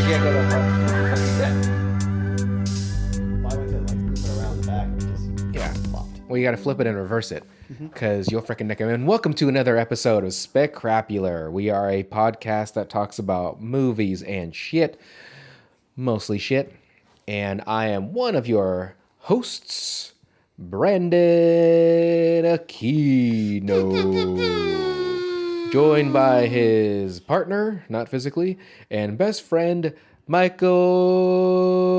can't go that far. Why would it like flip it around the back? Yeah. Flopped. Well, you got to flip it and reverse it because you'll freaking neck 'em. And welcome to another episode of Specrapular. We are a podcast that talks about movies and shit, mostly shit. And I am one of your hosts, Brandon Aquino, joined by his partner, not physically, and best friend, Michael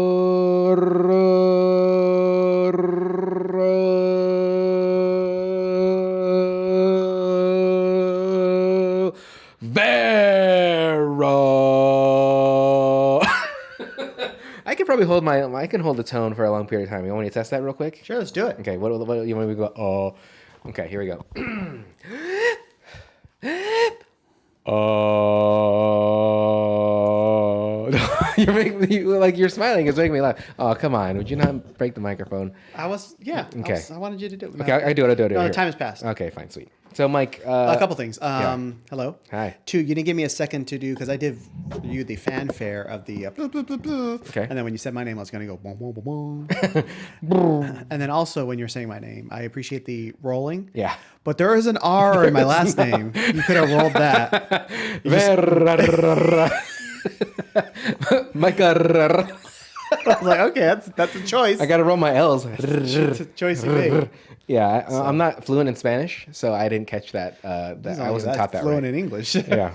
Vero. I can probably I can hold the tone for a long period of time. You want me to test that real quick? Sure, let's do it. Okay, what you want me to go? Oh, okay, here we go. Oh, you're making me like you're smiling. It's making me laugh. Oh, come on! Would you not break the microphone? Okay. I wanted you to do it. Okay, I do it. No, the Here. time has passed. Okay, fine, sweet. So, Mike, A couple things. Hello. Hi. Two, you didn't give me a second to do because I did you the fanfare of the bloop, bloop, bloop, bloop. Okay. And then when you said my name, I was going to go boom, boom, boom, boom. And then also when you're saying my name, I appreciate the rolling. Yeah. But there is an R in my last name. You could have rolled that. Michael. I was like, okay, that's a choice. I gotta roll my L's. It's a choice you made. Yeah, I'm not fluent in Spanish, so I didn't catch that. I wasn't taught that fluent right. in English. Yeah,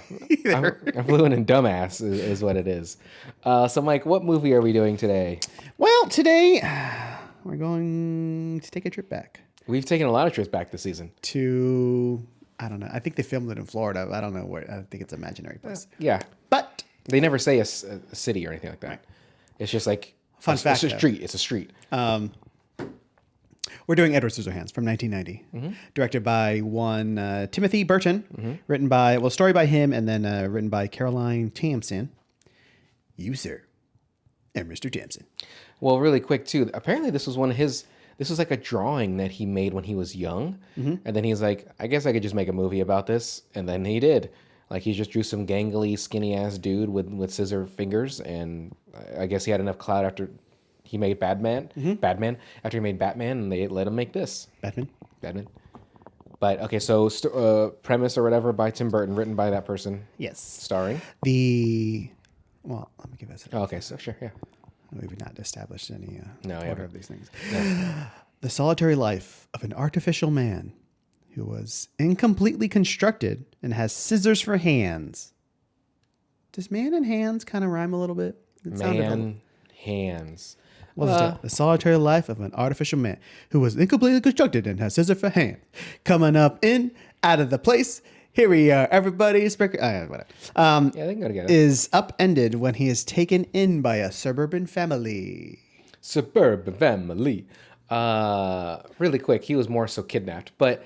I'm fluent in dumbass is what it is. So, Mike, what movie are we doing today? Well, today we're going to take a trip back We've taken a lot of trips back this season. to, I don't know. I think they filmed it in Florida. I don't know where. I think it's an imaginary place. Yeah, But they never say a city or anything like that. Right. It's just like Fun it's fact, a though. street. It's a street. we're doing Edward Scissorhands from 1990, directed by one Timothy Burton, written by, story by him, and then written by Caroline Thompson. You, sir, and Mr. Thompson. Well, really quick too. Apparently, this was one of his. This was like a drawing that he made when he was young, and then he's like, "I guess I could just make a movie about this," and then he did. Like he just drew some gangly, skinny ass dude with scissor fingers, and I guess he had enough clout after he made Batman. After he made Batman, and they let him make this Batman. But okay, so premise or whatever by Tim Burton, written by that person, Yes. starring. Let me give us a... Oh, okay, so sure, yeah. We've not established any No, we order haven't. of these things. No. The solitary life of an artificial man who was incompletely constructed and has scissors for hands. Does man and hands kind of rhyme a little bit? It sounded Hands. The solitary life of an artificial man who was incompletely constructed and has scissors for hands. Coming up in, out of the place. Here we are, everybody. Whatever. Yeah, they can go together. Is upended when he is taken in by a suburban family. Suburban family. Really quick, he was more so kidnapped, but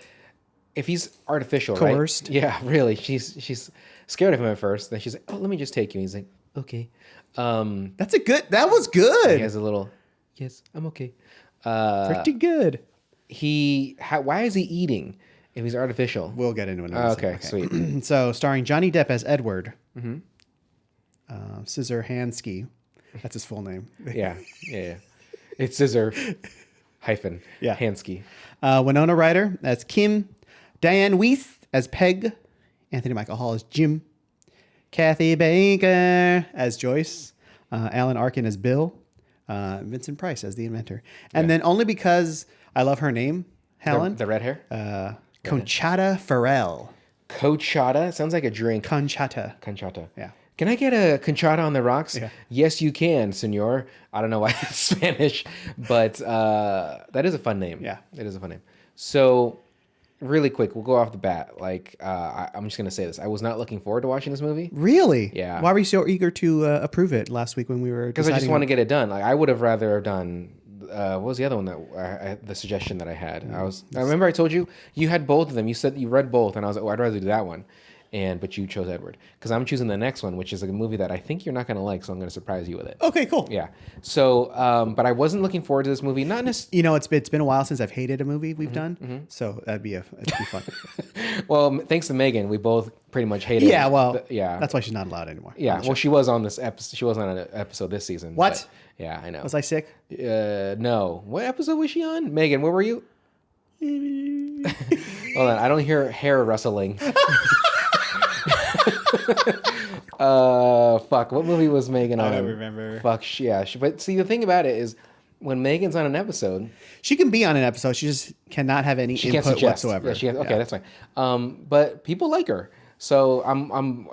if he's artificial, Coerced. right? Yeah, really. She's scared of him at first. Then she's like, "Oh, let me just take you." And he's like, "Okay." That was good. He has a little, "Yes, I'm okay." Pretty good. Why is he eating if he's artificial? We'll get into it. Okay, sweet. So, starring Johnny Depp as Edward. Scissorhandsky. That's his full name. Yeah. It's scissor hyphen Yeah. Hansky. Winona Ryder as Kim. Dianne Weast as Peg. Anthony Michael Hall as Jim. Kathy Baker as Joyce. Alan Arkin as Bill. Vincent Price as the inventor. And then only because I love her name, Helen. The red hair? Conchata Farrell. Conchata? Sounds like a drink. Conchata. Yeah. Can I get a conchata on the rocks? Yeah. Yes, you can, senor. I don't know why it's Spanish, but that is a fun name. Yeah. It is a fun name. So, really quick, we'll go off the bat. Like, I'm just going to say this. I was not looking forward to watching this movie. Really? Yeah. Why were you so eager to approve it last week when we were Because I just want to get it done. Like, I would have rather have done... what was the other one that the suggestion that I had? I remember I told you had both of them. You said you read both, and I was like, "Oh, I'd rather do that one." but you chose Edward because I'm choosing the next one, which is a movie that I think you're not going to like, so I'm going to surprise you with it. Okay, cool. Yeah. So, but I wasn't looking forward to this movie. Not necessarily. You know, it's been a while since I've hated a movie we've done, so it'd be fun. Well, thanks to Megan, we both pretty much hated. Yeah, well, yeah, that's why she's not allowed anymore. yeah. Well, she was on this episode. She was on an episode this season. What? But, yeah, I know. Was I sick? No. What episode was she on? Megan, where were you? Hold on, I don't hear hair rustling. Fuck. What movie was Megan on? I don't remember. Fuck. Yeah. But see, the thing about it is, when Megan's on an episode, She can be on an episode. She just cannot have any she can't input suggest. whatsoever. Yeah, she can't, okay, that's fine. But people like her, so I'm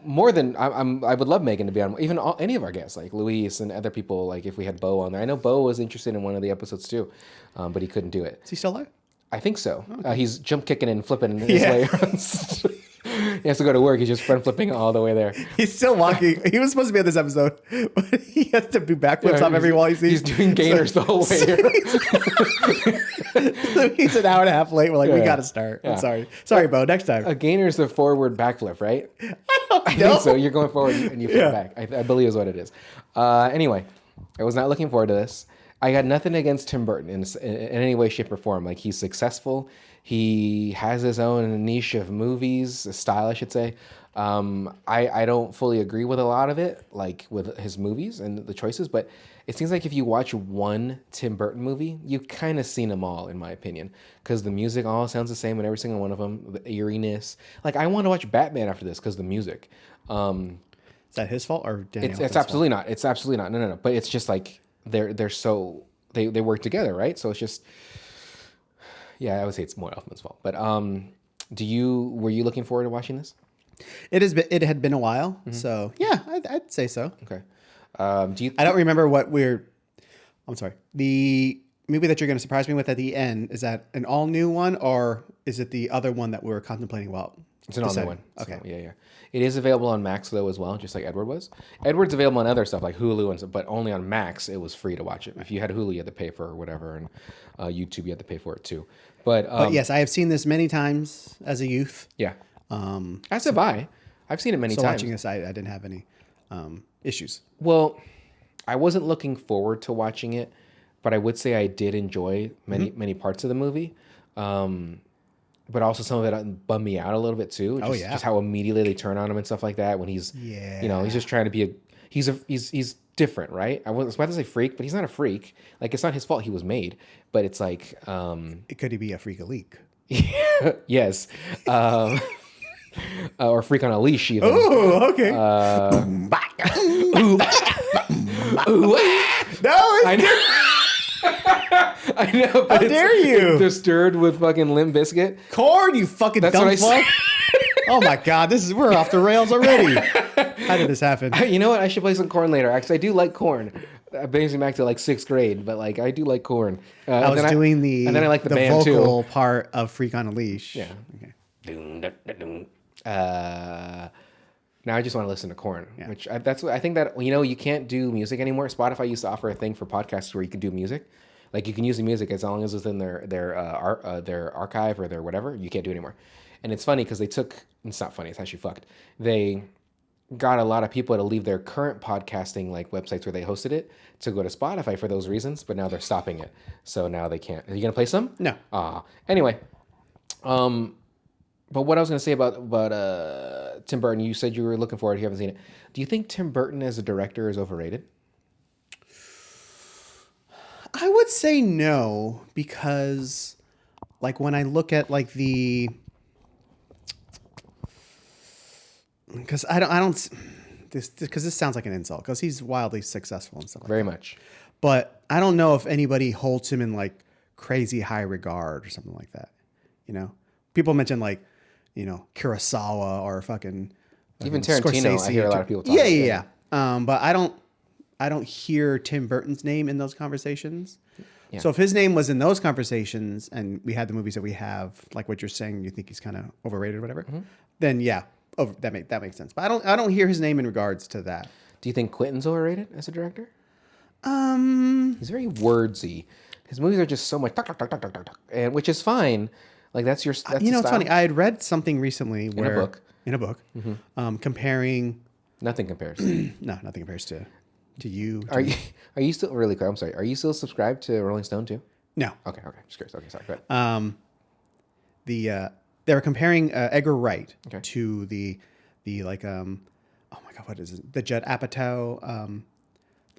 more than I would love Megan to be on even any of our guests, like Luis and other people. Like if we had Bo on there, I know Bo was interested in one of the episodes too, but he couldn't do it. Is he still alive? I think so. He's jump kicking and flipping his way around. He has to go to work. He's just front flipping all the way there. He's still walking. He was supposed to be on this episode, but he has to do backflips off every wall he sees. He's doing gainers the whole way here. So he's an hour and a half late. We're like, we got to start. Yeah. I'm sorry, Bo. Next time. A gainer is the forward backflip, right? I know. think so. You're going forward and you flip back. I believe is what it is. Anyway, I was not looking forward to this. I had nothing against Tim Burton in any way, shape, or form. Like, he's successful. He has his own niche of movies, a style, I should say. I don't fully agree with a lot of it, like with his movies and the choices, but it seems like if you watch one Tim Burton movie, you've kind of seen them all, in my opinion, because the music all sounds the same in every single one of them, the eeriness. Like, I want to watch Batman after this because the music. Is that his fault or Daniel's It's absolutely not. It's absolutely not. No. But it's just like they're so they work together, right? So it's just, yeah, I would say it's more Elfman's fault. But were you looking forward to watching this? It had been a while, so yeah, I'd say so. Okay. I don't remember I'm sorry. The movie that you're going to surprise me with at the end, is that an all new one or is it the other one that we were contemplating? Well, it's an all new one. Okay. Yeah. It is available on Max though as well, just like Edward was. Edward's available on other stuff like Hulu and stuff, but only on Max it was free to watch it. If you had Hulu, you had to pay for it or whatever, and YouTube you had to pay for it too. But yes, I have seen this many times as a youth. Yeah. As have I. I've seen it many times. Watching this, I didn't have any issues. Well, I wasn't looking forward to watching it, but I would say I did enjoy many parts of the movie. But also some of it bummed me out a little bit too. Just how immediately they turn on him and stuff like that when he's, he's just trying to be he's different, right? I was about to say freak, but he's not a freak. Like, it's not his fault he was made, but it's like, Could he be a freak a leak? yes. Or freak on a leash even. Oh, okay. I know. I know. How dare you? They're stirred with fucking Limp Bizkit. Corn, you fucking That's dumb what I fuck. Oh my god, we're off the rails already. How did this happen? You know what? I should play some Corn later. Actually, I do like Corn. That brings me back to like 6th grade, but like I do like Corn. I was doing and then I like the band vocal too. part of Freak on a Leash. Yeah. Okay. Now I just want to listen to Corn, which that's what I think that, you can't do music anymore. Spotify used to offer a thing for podcasts where you could do music. Like, you can use the music as long as it's in their archive or their whatever. You can't do it anymore. And it's funny because it's not funny, it's actually fucked. They got a lot of people to leave their current podcasting like websites where they hosted it to go to Spotify for those reasons, but now they're stopping it. So now they can't. Are you gonna play some? No. Anyway, but what I was gonna say about Tim Burton, you said you were looking forward. You haven't seen it. Do you think Tim Burton as a director is overrated? I would say no, because like when I look at like because I don't this sounds like an insult because he's wildly successful and stuff like Very that. much. But I don't know if anybody holds him in like crazy high regard or something like that. People mention like, Kurosawa or fucking Even Tarantino. Scorsese. I hear a lot of people talk. Yeah. But I don't hear Tim Burton's name in those conversations. Yeah. So if his name was in those conversations and we had the movies that we have, like what you're saying, you think he's kind of overrated or whatever, then yeah, that makes sense. But I don't hear his name in regards to that. Do you think Quentin's overrated as a director? He's very wordsy. His movies are just so much talk, and which is fine. Like that's it's funny. I had read something recently where in a book. in a book, comparing. Nothing compares. No, nothing compares to you. To Are me. you are you still really quick? I'm sorry. Are you still subscribed to Rolling Stone too? No. Okay. Just curious. Okay, sorry. Go ahead. They were comparing Edgar Wright Okay. to the like oh my god, what is it? The Judd Apatow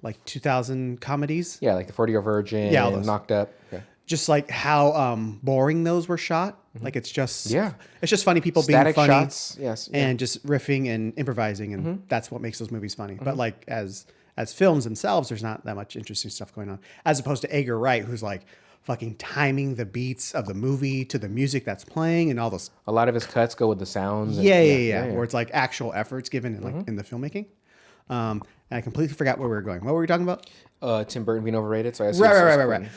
like 2000 comedies. Yeah, like the 40-Year Virgin. Yeah, all those. Knocked Up. Okay. Just like how boring those were shot. Like it's just it's just funny people Static being funny shots. Yes. and just riffing and improvising, and that's what makes those movies funny. But like as films themselves, there's not that much interesting stuff going on, as opposed to Edgar Wright, who's like fucking timing the beats of the movie to the music that's playing and all those. A lot of his cuts go with the sounds. And, Yeah. Where it's like actual efforts given in, like in the filmmaking. And I completely forgot where we were going. What were we talking about? Tim Burton being overrated. So I Right.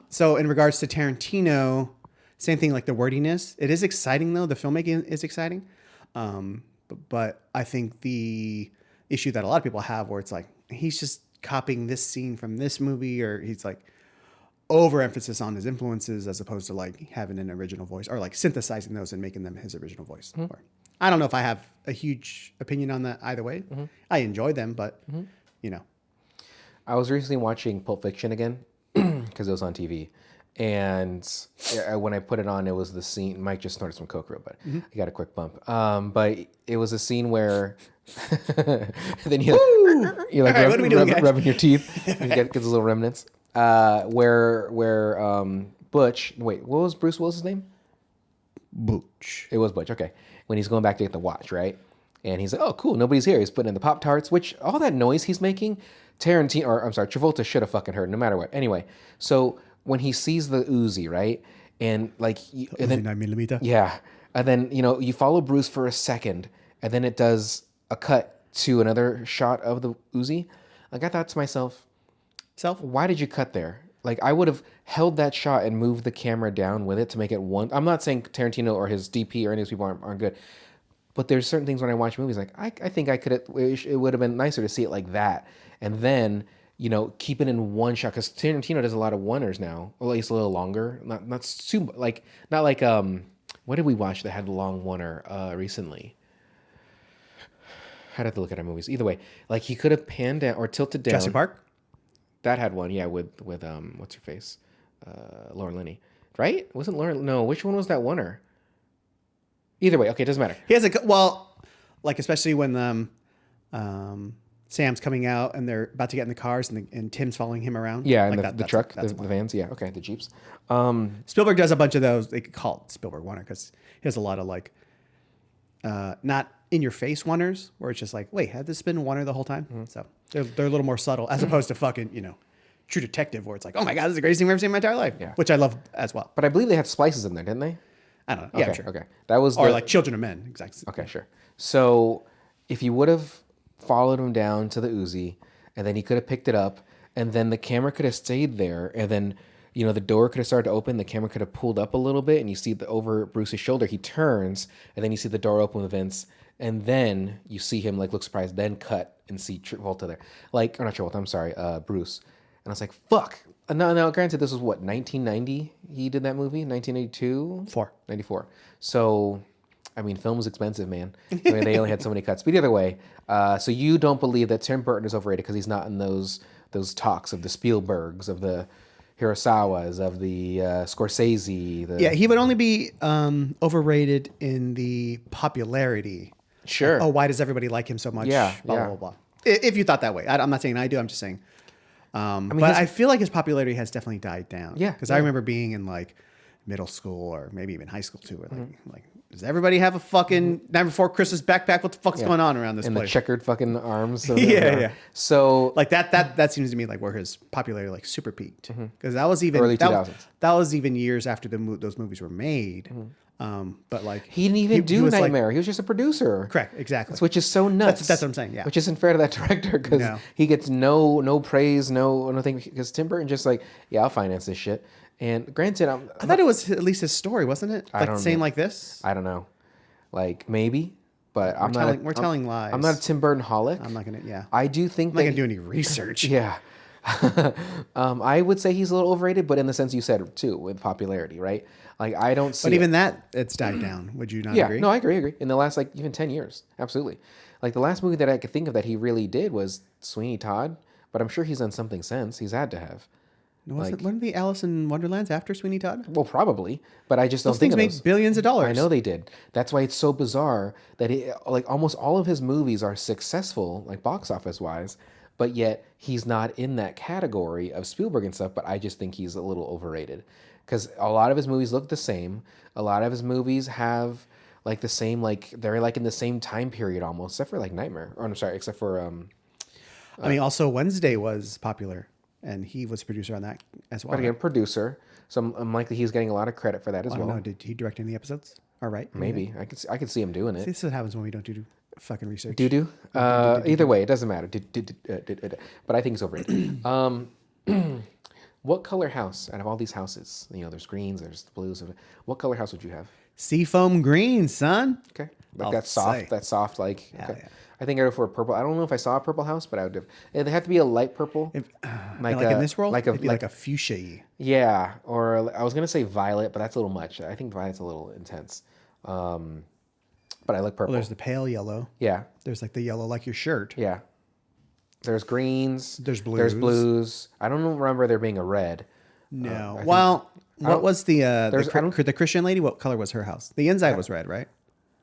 So in regards to Tarantino, same thing, like the wordiness. It is exciting though. The filmmaking is exciting. But I think the issue that a lot of people have, where it's like he's just copying this scene from this movie, or he's like overemphasis on his influences as opposed to like having an original voice, or like synthesizing those and making them his original voice. Or, I don't know if I have a huge opinion on that either way. I enjoy them, but you know. I was recently watching Pulp Fiction again because it was on TV. And when I put it on, it was the scene. Mike just snorted some coke real, but I got a quick bump. But it was a scene where then you're like rubbing your teeth and you get those little remnants. Where Butch, wait, what was Bruce Willis's name? Butch. It was Butch. Okay, when he's going back to get the watch, right? And he's like, "Oh, cool, nobody's here." He's putting in the Pop-Tarts, which all that noise he's making, Travolta should have fucking heard, no matter what. Anyway, so when he sees the Uzi, right, and like, and then 9mm. yeah, and then you follow Bruce for a second, and then it does a cut to another shot of the Uzi. Like I thought to myself, why did you cut there? Like I would have held that shot and moved the camera down with it to make it one. I'm not saying Tarantino or his DP or any of these people aren't good, but there's certain things when I watch movies, like I think I could. It would have been nicer to see it like that, and then keep it in one shot, because Tarantino does a lot of oneers now, or at least a little longer. Not too like what did we watch that had a long oneer recently? I'd have to look at our movies. Either way, like he could have panned down or tilted down. Jurassic Park. That had one, yeah, with what's her face, Lauren Linney, right? Wasn't Lauren? No, which one was that oneer? Either way, okay, it doesn't matter. He has like especially when Sam's coming out and they're about to get in the cars and Tim's following him around. Yeah, and like the truck, the vans, yeah, okay, the Jeeps. Spielberg does a bunch of those. They could call it Spielberg oneer because he has a lot of like not in your face oneers where it's just like, wait, had this been oneer the whole time? So they're a little more subtle as opposed to fucking True Detective, where it's like, oh my god, this is the greatest thing I've ever seen in my entire life. Yeah. Which I love as well. But I believe they had splices in there, didn't they? I don't know. Yeah, okay, sure. Okay, that was like Children of Men, exactly. Okay, sure. So if you would have followed him down to the Uzi, and then he could have picked it up, and then the camera could have stayed there, and then the door could have started to open, the camera could have pulled up a little bit, and you see over Bruce's shoulder, he turns, and then you see the door open with Vince, and then you see him like look surprised, then cut and see Travolta there, like, or not Travolta, I'm sorry, Bruce, and I was like, fuck. Now, granted, this was what, 1990 he did that movie? 1982? 94. So, I mean, film was expensive, man. I mean, they only had so many cuts. But the other way, so you don't believe that Tim Burton is overrated because he's not in those talks of the Spielbergs, of the Kurosawas, of the Scorsese. Yeah, he would only be overrated in the popularity. Sure. Like, why does everybody like him so much? Yeah, blah, blah, blah. If you thought that way. I'm not saying I do. I'm just saying. But I feel like his popularity has definitely died down. Yeah. Because I remember being in like middle school or maybe even high school too. Like, does everybody have a fucking Night Before Christmas backpack? What the fuck's going on around this and place? The checkered fucking arms. Yeah. So like that seems to me like where his popularity like super peaked. Because that was even early 2000s. That was even years after those movies were made. But like he didn't even do Nightmare. He was just a producer. Correct, exactly. Which is so nuts. That's what I'm saying. Yeah, which isn't fair to that director because he gets no praise, nothing. Because Tim Burton just like, yeah, I'll finance this shit. And granted, I thought it was at least his story, wasn't it? Like saying like this. I don't know, like maybe, but we're telling lies. I'm not a Tim Burton holic. I'm not gonna. Yeah, I do think I'm not gonna do any research. Yeah. I would say he's a little overrated, but in the sense you said too, with popularity, right? Like I don't see. But even that, it's died down. Would you not Yeah, agree? no, I agree. I agree. In the last like even 10 years, absolutely. Like the last movie that I could think of that he really did was Sweeney Todd, but I'm sure he's done something since. He's had to have. Wasn't the Alice in Wonderlands after Sweeney Todd? Well, probably, but I just don't Those think things of made those. billions of dollars. I know they did. That's why it's so bizarre that like almost all of his movies are successful, like box office wise, but yet he's not in that category of Spielberg and stuff. But I just think he's a little overrated because a lot of his movies look the same. A lot of his movies have like the same, like they're like in the same time period almost, except for like Nightmare. Or I'm sorry, except for I mean, also Wednesday was popular, and he was producer on that as well. but again, producer. So I'm likely he's getting a lot of credit for that as I don't well. know. Did he direct any of the episodes? All right. Maybe I could see him doing it. This is what happens when we don't do fucking research. Do. Either way, it doesn't matter. But I think it's overrated. What color house out of all these houses? You know, there's greens, there's blues. What color house would you have? Seafoam green, son. Okay, like I'll that soft, say. that soft, like. Okay. yeah. I think I'd go for a purple. I don't know if I saw a purple house, but I would have. It'd have to be a light purple, Like in this world, like it'd be like a fuchsia. yeah. Or I was gonna say violet, but that's a little much. I think violet's a little intense. But I like purple. Well, there's the pale yellow. Yeah, There's like the yellow like your shirt. yeah. There's greens. There's There's blues. blues. I don't remember there being a red. No. I Well, what was the there's- I don't- the Christian lady? What color was her house? The inside was red, right?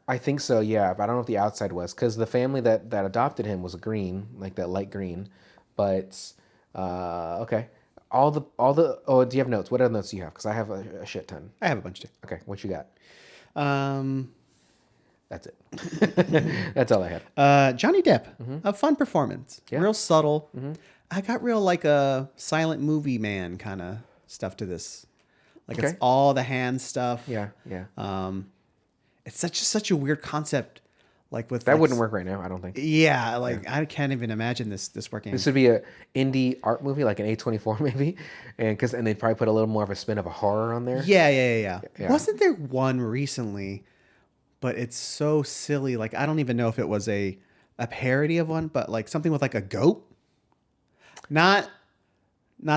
I think so, yeah, but I don't know if the outside was because the family that adopted him was green, like that light green. But okay, all the oh, do you have notes? What other notes do you have? Because I have a shit ton. I have a bunch too. Okay, what you got? Um, That's it. That's all I had. Johnny Depp, a fun performance, Yeah. real subtle. I got real like a silent movie man kind of stuff to this. Like Okay. it's all the hand stuff. Yeah, yeah. It's such a weird concept. Like with That like, wouldn't work right now, I don't think. Yeah, like I can't even imagine this working. This would be a indie art movie, like an A24 maybe, and they'd probably put a little more of a spin of a horror on there. Yeah. Yeah. Wasn't there one recently? But it's so silly. Like I don't even know if it was a parody of one, but like something with like a goat. Not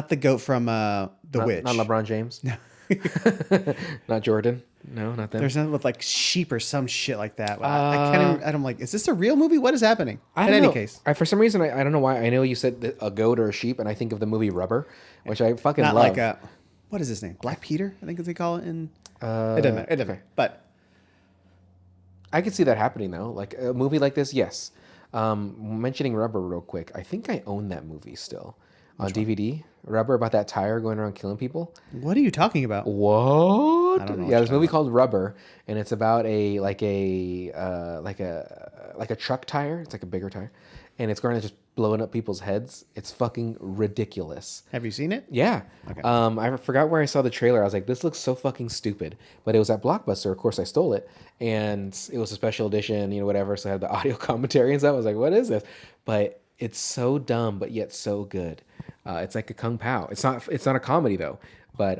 the goat from The Witch. Not LeBron James. No. Not Jordan. No, not them. There's nothing with like sheep or some shit like that. I can't even, I'm like, is this a real movie? What is happening? I In don't any know. case, For some reason, I don't know why. I know you said a goat or a sheep, and I think of the movie Rubber, which I fucking not love. like a what is his name? Black Peter, I think as they call it in. It doesn't matter. It doesn't matter. But I could see that happening though. Like a movie like this, yes. Mentioning Rubber real quick, I think I own that movie still on DVD. Rubber, about that tire going around killing people. what are you talking about? What? I don't know what Yeah, you're there's a movie called Rubber, and it's about a truck tire. It's like a bigger tire, and it's going to just blowing up people's heads. It's fucking ridiculous. Have you seen it? Yeah. Okay. I forgot where I saw the trailer. I was like, this looks so fucking stupid. But it was at Blockbuster. Of course, I stole it. And it was a special edition, whatever. So I had the audio commentary and stuff. I was like, what is this? But it's so dumb, but yet so good. It's like a Kung Pao. It's not a comedy, though. But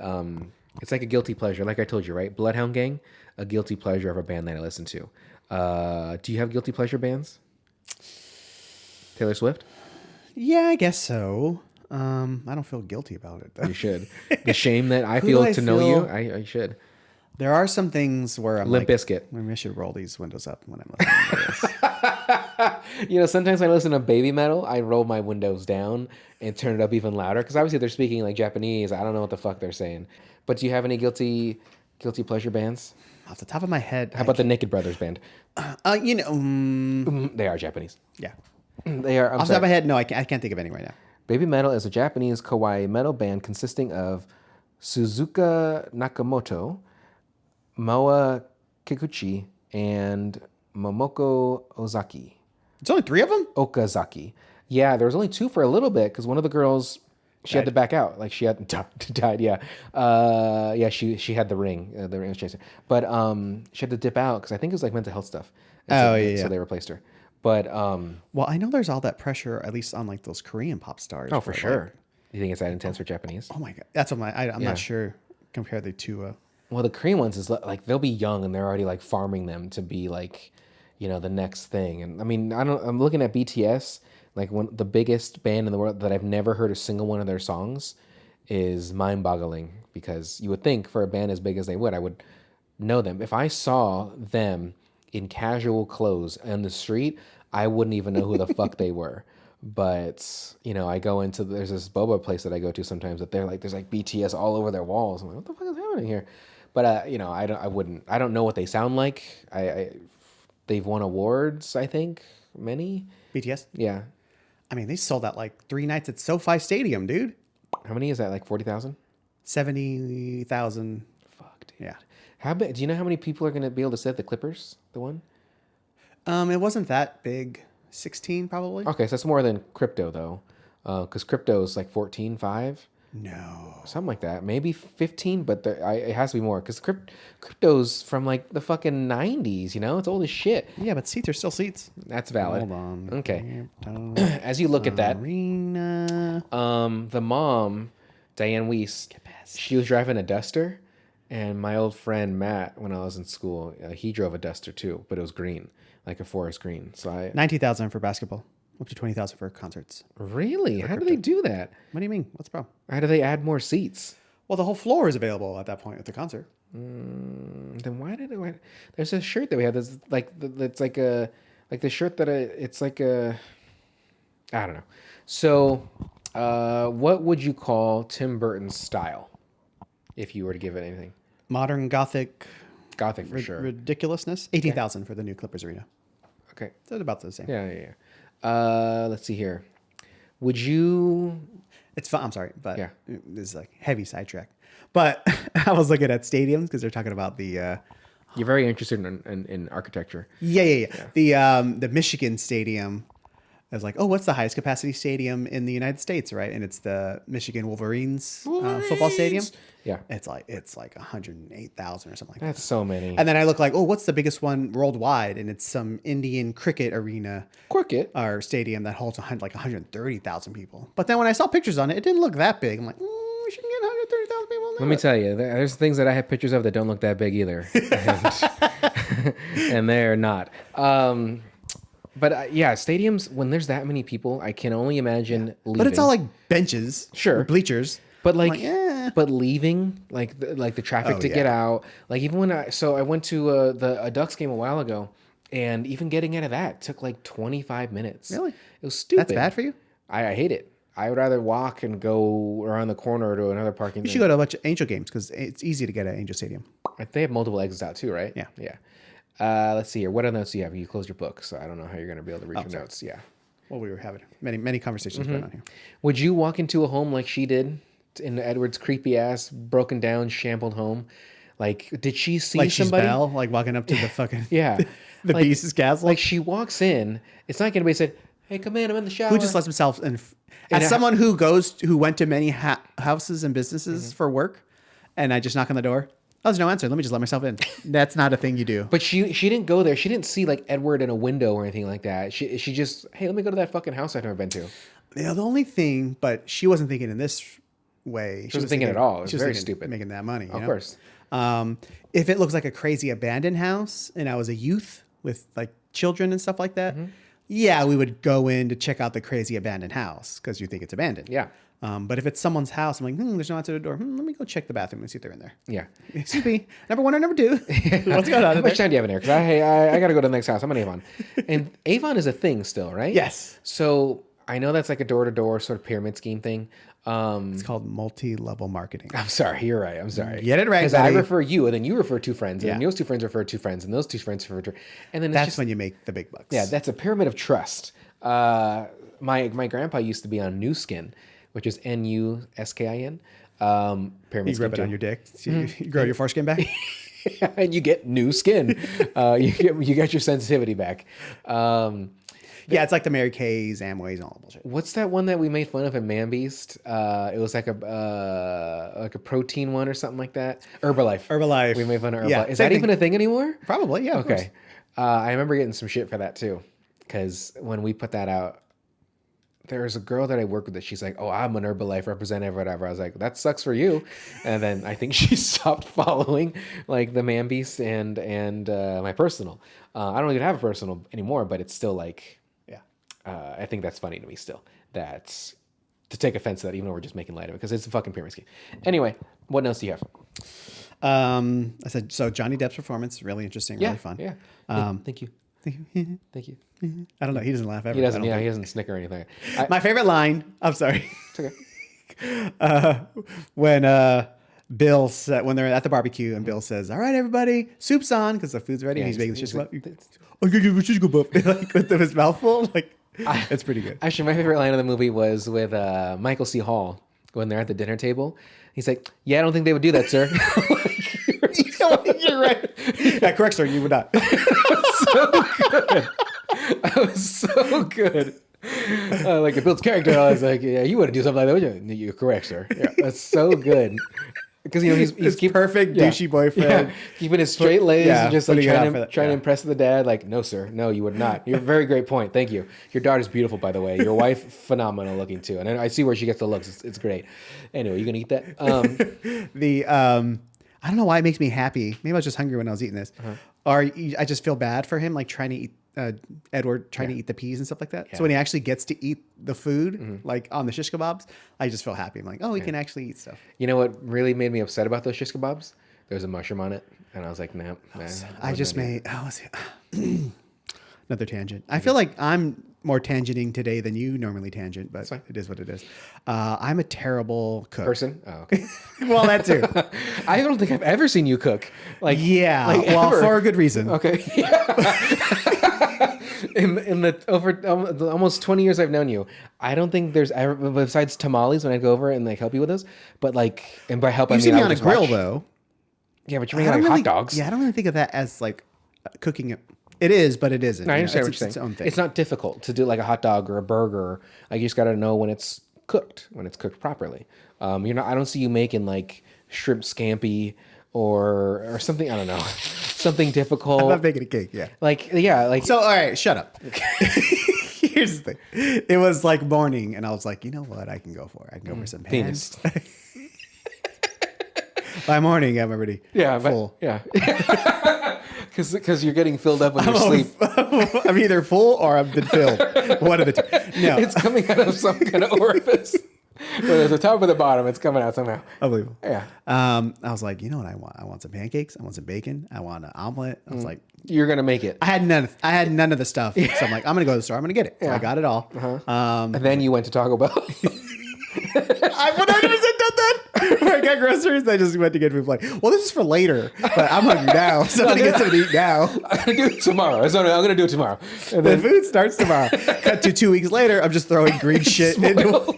it's like a guilty pleasure. Like I told you, right? Bloodhound Gang, a guilty pleasure of a band that I listen to. Do you have guilty pleasure bands? Taylor Swift? Yeah, I guess so. I don't feel guilty about it. Though. You should. The shame that I Who feel do I to know you, feel- I should. There are some things where I'm Limp like, Bizkit. maybe I should roll these windows up when I'm listening to this. Sometimes when I listen to baby metal, I roll my windows down and turn it up even louder because obviously they're speaking like Japanese. I don't know what the fuck they're saying. But do you have any guilty pleasure bands? Off the top of my head, How about the Naked Brothers band? They are Japanese. yeah. They are. I'm Off the top sorry. of my head, no, I can't think of any right now. Baby Metal is a Japanese kawaii metal band consisting of Suzuka Nakamoto, Moa Kikuchi, and Momoko Ozaki. It's only 3 of them? Okazaki. Yeah, there was only 2 for a little bit because one of the girls she had to back out. Like she had died. Yeah, she had the ring. The ring was chasing. But she had to dip out because I think it was like mental health stuff. And so they replaced her. But Well, I know there's all that pressure, at least on like those Korean pop stars. oh, for like- sure. You think it's that intense for Japanese? oh my god, that's what I'm Yeah. not sure compared to. Well, the Korean ones is like they'll be young and they're already like farming them to be like, the next thing. And I mean, I'm looking at BTS. Like the biggest band in the world that I've never heard a single one of their songs is mind-boggling, because you would think for a band as big as they would, I would know them. If I saw them in casual clothes on the street, I wouldn't even know who the fuck they were. But, I go into, there's this boba place that I go to sometimes that there's like BTS all over their walls. I'm like, what the fuck is happening here? But, I don't know what they sound like. They've won awards, I think, many. BTS? Yeah. I mean, they sold out like 3 nights at SoFi Stadium, dude. How many is that? Like 40,000? 70,000. Fuck, dude. Yeah. How big? Do you know how many people are going to be able to sit at the Clippers? The one? It wasn't that big. 16 probably. Okay, so that's more than crypto though, because crypto is like 14.5. No. Something like that. Maybe 15, but it has to be more, because crypto's from like the fucking 90s. It's old as shit. Yeah, but seats are still seats. That's valid. Hold on. Okay. As you look at that, Arena. the mom, Dianne Weast, she was driving a Duster, and my old friend Matt, when I was in school, he drove a Duster too, but it was green, like a forest green. So 19,000 for basketball, up to 20,000 for concerts. Really? How do they do that? What do you mean? What's the problem? How do they add more seats? Well, the whole floor is available at that point at the concert. Then why did it? There's a shirt that we have that's like the shirt that it's like a, I don't know. So, what would you call Tim Burton's style, if you were to give it anything? Modern Gothic. Gothic for sure. Ridiculousness. 18,000 for the new Clippers arena. Okay. So it's about the same. Yeah. Let's see here. Would you? It's fun. I'm sorry, but Yeah. this is like heavy sidetrack. But I was looking at stadiums because they're talking about the. You're very interested in architecture. Yeah. The Michigan Stadium. I was like, oh, what's the highest capacity stadium in the United States, right? And it's the Michigan Wolverines football stadium. Yeah. It's like 108,000 or something like that. That's so many. And then I look like, oh, what's the biggest one worldwide? And it's some Indian cricket arena or stadium that holds like 130,000 people. But then when I saw pictures on it, it didn't look that big. I'm like, we shouldn't get 130,000 people in there. Let me tell you, there's things that I have pictures of that don't look that big either, and they're not. But yeah, stadiums, when there's that many people, I can only imagine leaving. But it's all like benches, Sure. bleachers. But I'm like, but leaving, like the traffic to get out, like even when I went to a Ducks game a while ago, and even getting out of that took like 25 minutes. Really? It was stupid. That's bad for you? I hate it. I would rather walk and go around the corner to another parking. You should go to a bunch of Angel games because it's easy to get at Angel Stadium. They have multiple exits out too, right? Yeah. Yeah. Let's see here. What other notes do you have? You closed your book, so I don't know how you're going to be able to read your notes. Yeah. Well, we were having many conversations going on here. Would you walk into a home like she did in Edward's creepy ass, broken down, shambled home? Like, did she see Like somebody? she's Belle, like walking up to the fucking Yeah. the Like- Beast's castle. Like she walks in. It's not like anybody said, "Hey, come in. I'm in the shower." Who just lets himself in? As someone who went to many houses and businesses for work, and I just knock on the door. Oh, there's no answer. Let me just let myself in. That's not a thing you do. But she didn't go there. She didn't see like Edward in a window or anything like that. She just, hey, let me go to that fucking house I've never been to. The only thing, but she wasn't thinking in this way. She wasn't thinking at all. It was she was very thinking stupid. making that money. Of course. If it looks like a crazy abandoned house, and I was a youth with like children and stuff like that, yeah, we would go in to check out the crazy abandoned house because you think it's abandoned. Yeah. But if it's someone's house, I'm like, there's no answer to the door. Let me go check the bathroom and see if they're in there. Yeah. Excuse me, number 1 or number 2? What's going on? How much time do you have in there? Because I got to go to the next house. I'm in Avon. And Avon is a thing still, right? Yes. So I know that's like a door-to-door sort of pyramid scheme thing. It's called multi-level marketing. I'm sorry. You're right. I'm sorry. Get it right, Because I buddy. refer you, and then you refer 2 friends, and then Yeah. those 2 friends refer 2 friends, and those 2 friends refer 2. And then it's That's just, when you make the big bucks. yeah, that's a pyramid of trust. My grandpa used to be on New Skin, which is NUSKIN. Pyramid You rub it scheme on your dick. So you grow your foreskin back. too. And you get new skin. You get your sensitivity back. Yeah, it's like the Mary Kay's, Amways, and all that bullshit. What's that one that we made fun of at Man Beast? It was like a protein one or something like that. Herbalife. Herbalife. We made fun of Herbalife. Yeah, Is same that even thing. a thing anymore? Probably, yeah. Of course. Okay. I remember getting some shit for that too. Because when we put that out, there was a girl that I worked with that she's like, oh, I'm an Herbalife representative or whatever. I was like, that sucks for you. And then I think she stopped following like the Man Beast and my personal. I don't even have a personal anymore, but it's still like, Yeah. I think that's funny to me still. That's to take offense to that, even though we're just making light of it, because it's a fucking pyramid scheme. Anyway, what else do you have? I said, so Johnny Depp's performance, really interesting, really fun. Yeah. Thank you. Thank you. I don't know. He doesn't laugh ever. He doesn't. Yeah, he doesn't snicker or anything. My favorite line. I'm sorry. It's okay. When Bill said, when they're at the barbecue and Bill says, "All right, everybody, soup's on," because the food's ready. And he's making the shish kebab. Oh, you shish kebab. Like with his mouth full. Like it's pretty good. Actually, my favorite line of the movie was with Michael C. Hall when they're at the dinner table. He's like, "Yeah, I don't think they would do that, sir." You're right. Yeah, correct, sir. You would not. So good. That was so good. Like it builds character. I was like, yeah, you wouldn't do something like that, would you? You're correct, sir. Yeah, that's so good. Because he's perfect douchey boyfriend. Yeah, keeping his straight lace and just like trying to impress the dad. Like, no, sir, no, you would not. You're a very great point. Thank you. Your daughter's beautiful, by the way. Your wife, phenomenal looking too. And I see where she gets the looks. It's great. Anyway, you gonna eat that? I don't know why it makes me happy. Maybe I was just hungry when I was eating this. Or I just feel bad for him, like trying to eat Edward trying to eat the peas and stuff like that. Yeah. So when he actually gets to eat the food, like on the shish kebabs, I just feel happy. I'm like, oh, he can actually eat stuff. You know what really made me upset about those shish kebabs? There's a mushroom on it, and I was like, nah. I just made another tangent. I feel like I'm more tangenting today than you normally tangent, but it is what it is. I'm a terrible cook. Person? Oh, okay. Well, that too. I don't think I've ever seen you cook. Like, well, ever. For a good reason. Okay. In the over almost 20 years I've known you, I don't think there's ever, besides tamales when I go over and like help you with those, but like, and by help I mean you see me on a grill though. Yeah, but you're making like hot dogs. Yeah, I don't really think of that as like cooking it. It is, but it isn't. No, I understand what you're saying. It's not difficult to do like a hot dog or a burger. Like you just got to know when it's cooked properly. You're not. I don't see you making like shrimp scampi or something. I don't know, something difficult. I'm not making a cake. Yeah. Like. So all right, shut up. Here's the thing. It was like morning, and I was like, you know what? I can go for it. I can go for some pans. By morning, I'm already full. Because you're getting filled up when you sleep. I'm either full or I've been filled. One of the two. No. It's coming out of some kind of orifice. Whether it's the top or the bottom, it's coming out somehow. Unbelievable. Yeah. I was like, you know what I want? I want some pancakes. I want some bacon. I want an omelet. I was like, you're gonna make it. I had none of the stuff. So I'm like, I'm gonna go to the store. I'm gonna get it. So I got it all. And then you went to Taco Bell. I 100% done that. When I got groceries, I just went to get food. Like, well, this is for later, but I'm hungry now, so I'm gonna get something to eat now. I'm gonna do it tomorrow. I'm gonna do it tomorrow. And then the food starts tomorrow. Cut to 2 weeks later, I'm just throwing green shit into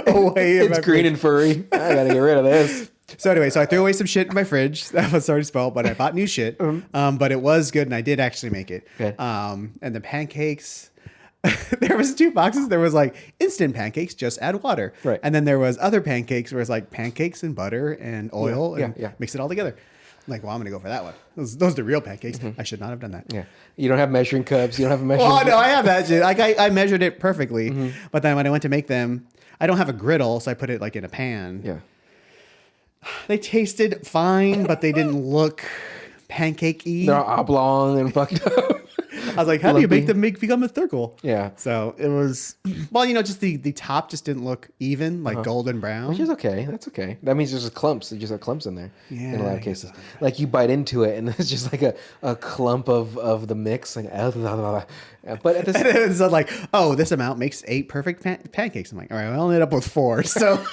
away. It's green and furry. I gotta get rid of this. So anyway, I threw away some shit in my fridge that was already spoiled, but I bought new shit. But it was good, and I did actually make it. Good. And the pancakes. There was 2 boxes. There was like instant pancakes, just add water. Right. And then there was other pancakes where it's like pancakes and butter and oil and mix it all together. I'm like, well, I'm going to go for that one. Those are the real pancakes. I should not have done that. Yeah. You don't have measuring cups. You don't have a measuring no, I have that shit. Like I measured it perfectly. But then when I went to make them, I don't have a griddle, so I put it like in a pan. Yeah. They tasted fine, but they didn't look pancakey. They're oblong and fucked up. I was like, how do you make them become a circle? Yeah. So it was, well, just the top just didn't look even, like golden brown. Which is okay. That's okay. That means there's just clumps. You just have clumps in there in a lot of cases. So. Like you bite into it and it's just like a clump of the mix. Like, but at it's like, oh, this amount makes 8 perfect pancakes. I'm like, all right, well, I'll end up with 4. So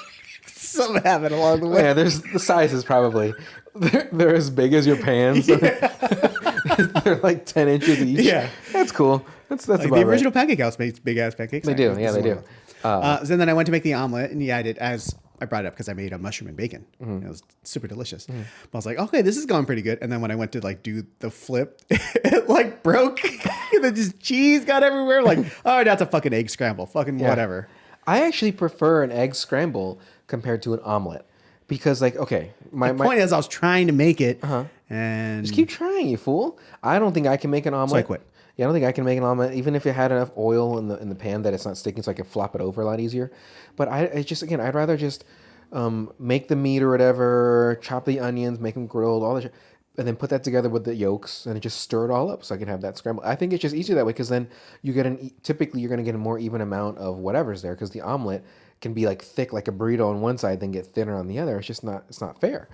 something happened along the way. Yeah, there's the sizes probably. They're as big as your pans. They're like 10 inches each. Yeah. That's cool. That's like about the original right. Pancake House makes big ass pancakes. They do. Yeah, they do. So then I went to make the omelet, and I did as I brought it up because I made a mushroom and bacon. It was super delicious. But I was like, okay, this is going pretty good. And then when I went to like do the flip, it like broke. And then just cheese got everywhere. Like, oh, that's a fucking egg scramble. Fucking whatever. I actually prefer an egg scramble compared to an omelet. Because like, okay, my point is I was trying to make it and just keep trying, you fool. I don't think I can make an omelet. So I quit. Yeah, I don't think I can make an omelet, even if it had enough oil in the pan that it's not sticking, so I can flop it over a lot easier. But I'd rather just make the meat or whatever, chop the onions, make them grilled, all that shit. and then put that together with the yolks and just stir it all up so I can have that scramble. I think it's just easier that way because then you get typically you're going to get a more even amount of whatever's there because the omelet can be like thick like a burrito on one side, then get thinner on the other. It's not fair.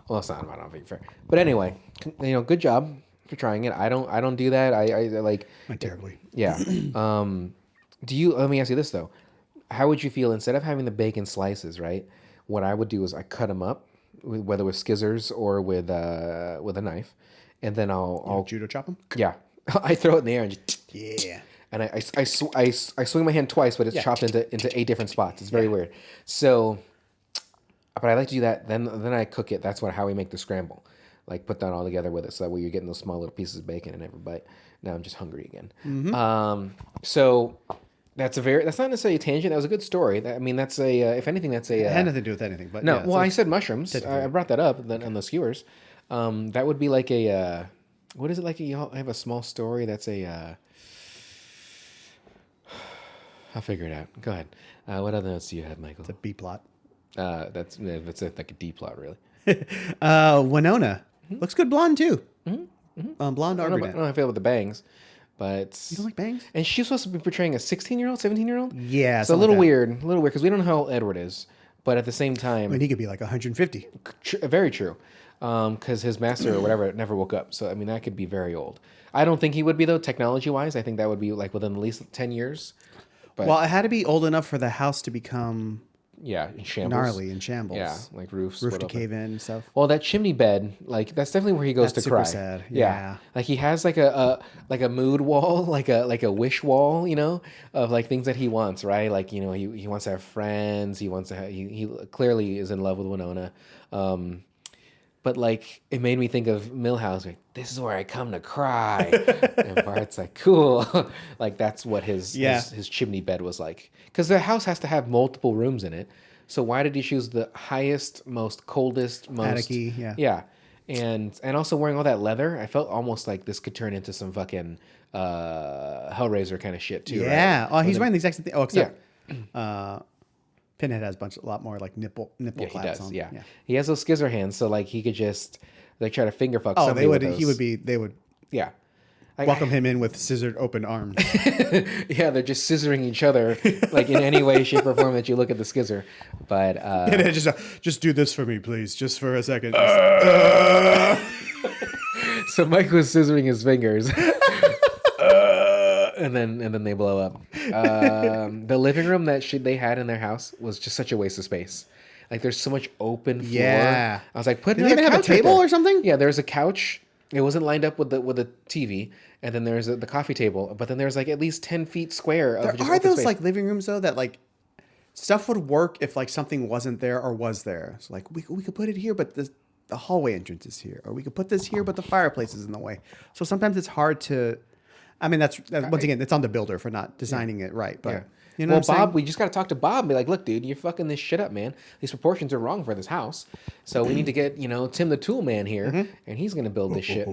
Well, it's not, I don't think fair. But anyway, good job for trying it. I don't do that. I like. Went terribly. Yeah. Let me ask you this though. How would you feel instead of having the bacon slices, right? What I would do is I cut them up, whether with scissors or with a knife, and then I'll judo chop them. Yeah, I throw it in the air and just Yeah. And I swing my hand twice, but it's chopped into 8 different spots. It's very weird. So, but I like to do that. Then I cook it. That's how we make the scramble. Like put that all together with it, so that way you're getting those small little pieces of bacon in every bite. Now I'm just hungry again. Mm-hmm. So that's not necessarily a tangent. That was a good story. That's if anything, that's a. It had nothing to do with anything, but no. yeah, Well, I said mushrooms. I brought that up on the skewers. That would be like a. What is it like? You have a small story. That's a. I'll figure it out. Go ahead. What other notes do you have, Michael? It's a B plot. That's like a D plot, really. Winona looks good blonde too. Blonde or I don't brunette. know how I feel with the bangs, but You don't like bangs? and she's supposed to be portraying a 16-year-old, 17-year-old. Yeah, it's a little weird, because we don't know how old Edward is, but at the same time, I mean, he could be like 150. very true, because his master or whatever never woke up. So that could be very old. I don't think he would be though, technology-wise. I think that would be like within at least 10 years. But Well, it had to be old enough for the house to become in shambles. gnarly in shambles. Yeah, like roof split to open. cave in and stuff. Well, that chimney bed, like that's definitely where he goes That's to cry. super sad. Yeah. Yeah. Like he has like a mood wall, like a wish wall, of like things that he wants, right? Like he wants to have friends. He wants to have, he clearly is in love with Winona. But like it made me think of Milhouse. Like, this is where I come to cry. And Bart's like, cool. Like that's what his chimney bed was like. Because the house has to have multiple rooms in it. So why did he choose the highest, most coldest, most Attic-y, yeah. Yeah. And also wearing all that leather, I felt almost like this could turn into some fucking Hellraiser kind of shit too. Yeah. Right? Oh, he's wearing the exact same thing. Oh, except Pinhead has a lot more like nipple He claps does. on. Yeah. He has those Scissorhands, so like he could just like try to finger fuck Oh, somebody with those. they would Yeah. welcome him in with scissored open arms. Yeah, they're just scissoring each other like in any way, shape, or form that you look at the scissor. But And then just do this for me, please, just for a second. so Mike was scissoring his fingers. And then they blow up. The living room that they had in their house was just such a waste of space. Like there's so much open floor. Yeah. I was like, put Did they even have a table or something? Yeah, there's a couch. It wasn't lined up with the TV, and then there's the coffee table. But then there's like at least 10 feet square of just Are open those space. like living rooms though that like stuff would work if like something wasn't there or was there? So like we could put it here, but the hallway entrance is here, or we could put this here, but the fireplace is in the way. So sometimes it's hard to. I mean, that's once again, it's on the builder for not designing it right. But you know, well, what I'm Bob, saying? we just got to talk to Bob and be like, look, dude, you're fucking this shit up, man. These proportions are wrong for this house. So we need to get, Tim the Tool Man here, and he's going to build this shit.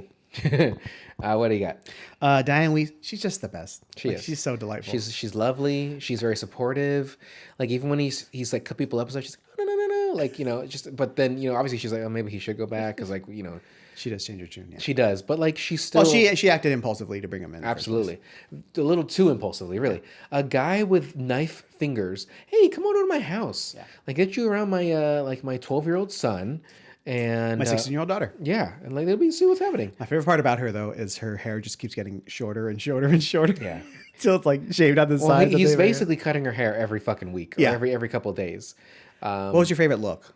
What do you got? Dianne, she's just the best. She is. She's so delightful. She's lovely. She's very supportive. Like even when he's like cut people up, she's like, no, like just. But then obviously she's like, oh, maybe he should go back because like she does change her tune. Yeah. she does. But like she's still. Well, she acted impulsively to bring him in. Absolutely, a little too impulsively, really. A guy with knife fingers. Hey, come on over to my house. Yeah. Like get you around my my 12-year-old son and My 16-year-old daughter. Yeah, and like they'll be see what's happening. My favorite part about her though is her hair just keeps getting shorter and shorter and shorter. Yeah. So it's like shaved on the Well, sides. he's basically cutting her hair every fucking week. Or Yeah. every couple of days. What was your favorite look?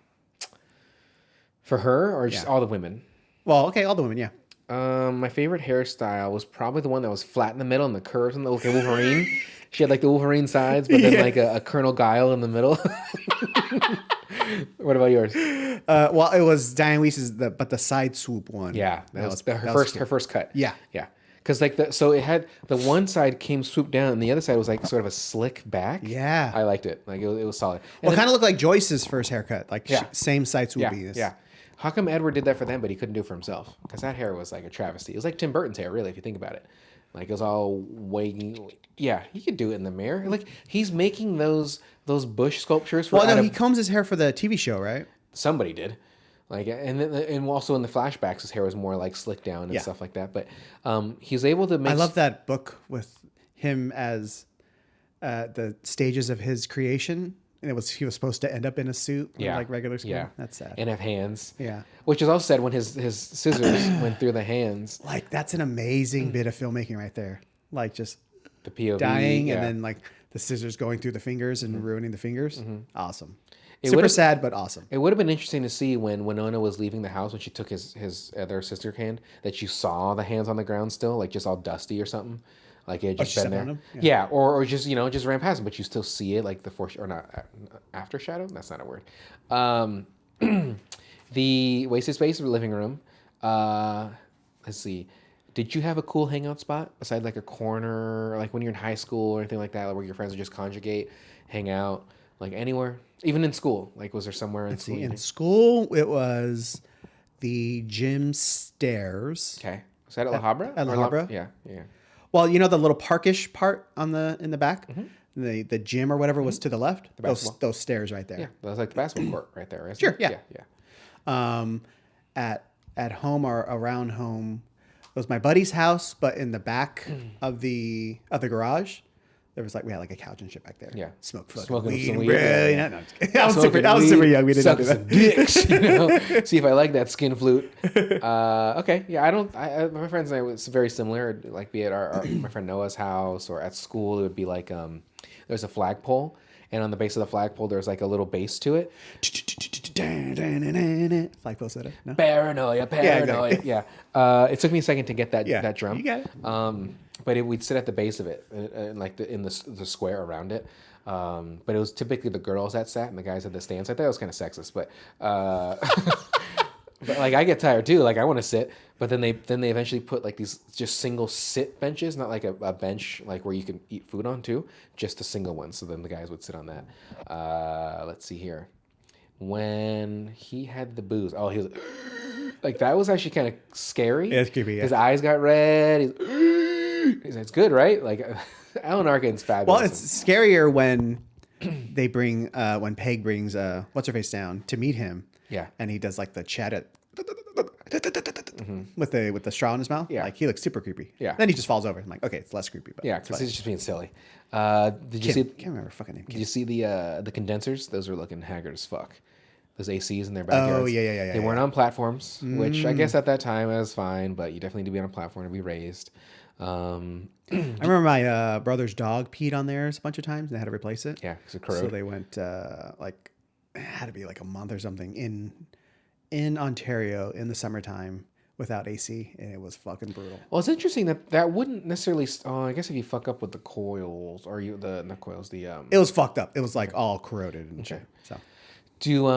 For her or just Yeah. all the women? Well, okay, all the women, yeah. My favorite hairstyle was probably the one that was flat in the middle and the curves in the like a Wolverine. She had like the Wolverine sides, but then like a Colonel Guile in the middle. What about yours? Well, it was Dianne Weist's, but the side swoop one. Yeah, that was her that first. cool. Her first cut. Yeah. yeah. Because like so it had the one side came swooped down and the other side was like sort of a slick back. Yeah. I liked it. Like it was solid. Well, And it kind of looked like Joyce's first haircut, like Yeah. same side yeah, swoopiness. yeah. How come Edward did that for them, but he couldn't do it for himself? Because that hair was like a travesty. It was like Tim Burton's hair, really, if you think about it. Like it was all waving. Yeah, he could do it in the mirror. Like he's making those bush sculptures for. Well, no, he combs his hair for the TV show, right? Somebody did. Like, and also in the flashbacks, his hair was more like slicked down and Yeah. stuff like that. But he's able to make. I love that book with him as the stages of his creation. And he was supposed to end up in a suit, with, like regular skin. Yeah, That's sad. and have hands. Yeah, which is also said when his scissors went through the hands. like that's an amazing bit of filmmaking right there. Like just The POV dying yeah. and then like the scissors going through the fingers and ruining the fingers. Awesome. It Super would've- sad, but awesome. It would have been interesting to see when Winona was leaving the house when she took his other sister hand that you saw the hands on the ground still, like just all dusty or something. Like it had just she been stepped on there. them? Yeah, or just just ran past him, but you still see it like the or not after shadow. That's not a word. The wasted space of the living room. Let's see. Did you have a cool hangout spot besides like a corner, like when you're in high school or anything like that, where your friends would just conjugate, hang out, like anywhere, even in school? Like, was there somewhere in school? In school, it was the gym stairs. Okay, was that at La Habra? At La Or Habra? Yeah, yeah. Well, you know the little parkish part in the back, the gym or whatever was to the left. Those stairs right there. Yeah, that was like the basketball court right there, right? Sure, yeah. Yeah. At home or around home, it was my buddy's house, but in the back of the garage, there was we had like a couch and shit back there. Yeah. Smoking some weed. weed, Bro, yeah. you know, no, I'm just kidding. I was super young. We didn't do Suck that. some dicks, see if I like that skin flute. Okay, yeah, my friends and I was very similar. Like, be it my friend Noah's house or at school, it would be like there's a flagpole, and on the base of the flagpole, there's like a little base to it. Flagpole setup. No? Paranoia. exactly. Yeah. It took me a second to get that drum. You got it. But we'd sit at the base of it, and like in the square around it. But it was typically the girls that sat and the guys at the stands. I thought it was kind of sexist, but but like I get tired too. Like I want to sit, but then they eventually put like these just single sit benches, not like a bench like where you can eat food on too, just a single one. So then the guys would sit on that. Let's see here. When he had the booze, he was like that was actually kind of scary. Yeah, it's creepy. Yeah. His eyes got red. It's good, right? Like Alan Arkin's fabulous. Well, it's scarier when they bring when Peg brings what's her face down to meet him. Yeah. And he does like the chat at with the straw in his mouth. Yeah. Like he looks super creepy. Yeah. Then he just falls over. I'm like, okay, it's less creepy. But Yeah, because he's just being silly. Did you see? Can't remember her fucking name. Did you see the condensers? Those are looking haggard as fuck. Those ACs in their backyards. Oh, yeah. They weren't on platforms, which I guess at that time was fine, but you definitely need to be on a platform to be raised. I remember my brother's dog peed on theirs a bunch of times and they had to replace it. Yeah, because it corroded. So they went it had to be like a month or something in Ontario in the summertime without AC, and it was fucking brutal. Well, it's interesting that wouldn't necessarily. I guess if you fuck up with the coils or not coils, It was fucked up. It was like all corroded and shit. So, do you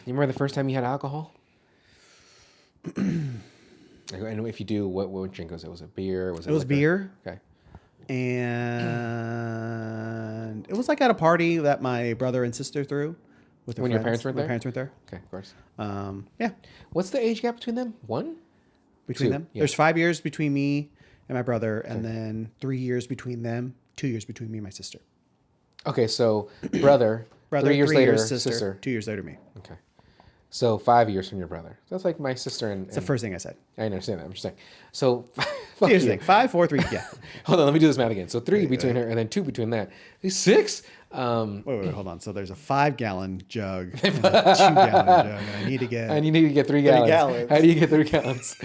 remember the first time you had alcohol? And if you do, what drink was it? Was it beer? it was beer. Okay. And it was like at a party that my brother and sister threw with their When your friends. parents weren't My there? parents weren't there. Okay, of course. Yeah, What's the age gap between them? One? between Two, them. yeah. There's 5 years between me and my brother, and then 3 years between them. 2 years between me and my sister. Okay, so brother 3 years later, sister. 2 years later, me. Okay. So 5 years from your brother. So that's like my sister and It's the first thing I said. I understand that. I'm just saying. So fuck Here's the you. thing: 5, 4, 3. Yeah. Hold on, let me do this math again. So 3 between her and then 2 between that. 6. Wait, hold on. So there's a 5-gallon jug and a 2-gallon jug, and I need to get. And you need to get 3 gallons. gallons. How do you get 3 gallons?